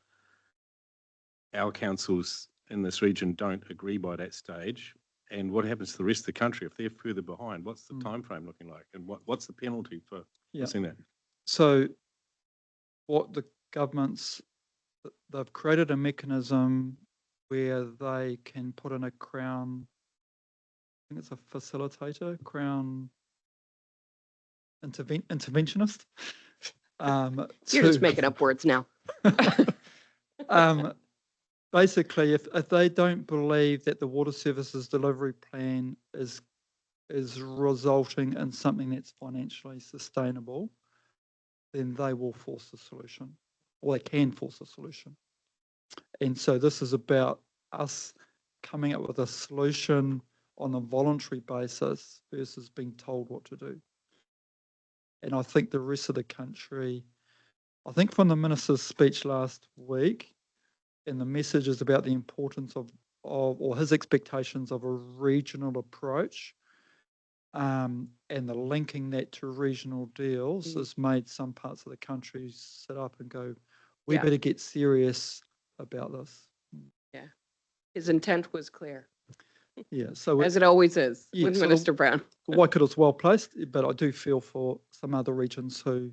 our councils in this region don't agree by that stage? And what happens to the rest of the country if they're further behind? What's the timeframe looking like? And what's the penalty for missing that? So what the governments, they've created a mechanism where they can put in a crown, I think it's a facilitator, crown interventionist. You're just making up words now. Basically, if they don't believe that the water services delivery plan is resulting in something that's financially sustainable, then they will force a solution, or they can force a solution. And so this is about us coming up with a solution on a voluntary basis versus being told what to do. And I think the rest of the country, I think from the minister's speech last week, and the message is about the importance of or his expectations of a regional approach, and the linking that to regional deals has made some parts of the country sit up and go, we better get serious about this. Yeah, his intent was clear. Yeah, so as it always is with so Minister Brown. Waikato's well placed, but I do feel for some other regions who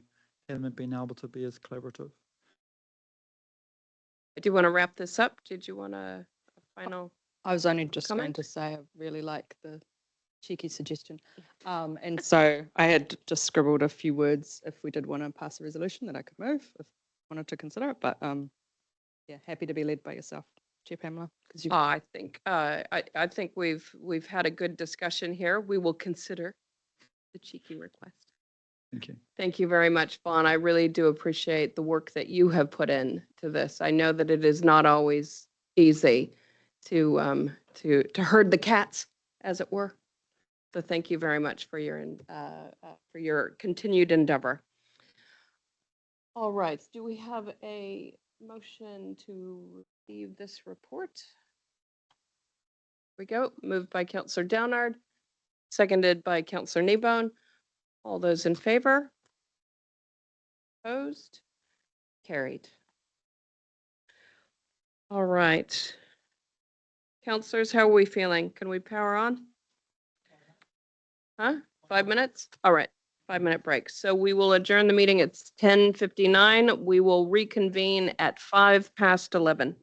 haven't been able to be as collaborative. Do you want to wrap this up? Did you want a final? I was only just going comment? to say I really like the cheeky suggestion. And so I had just scribbled a few words if we did want to pass a resolution that I could move if I wanted to consider it. But yeah, happy to be led by yourself, Chair Pamela. Because you. I think we've had a good discussion here. We will consider the cheeky request. Thank you. Thank you very much, Fawn. I really do appreciate the work that you have put in to this. I know that it is not always easy to herd the cats, as it were. So thank you very much for your continued endeavor. All right. Do we have a motion to receive this report? Here we go. Moved by Councillor Downard, seconded by Councillor Kneebone. All those in favor? Opposed? Carried. All right. Councillors, how are we feeling? Can we power on? Huh? 5 minutes? All right. 5-minute break. So we will adjourn the meeting at 10:59. We will reconvene at 11:05.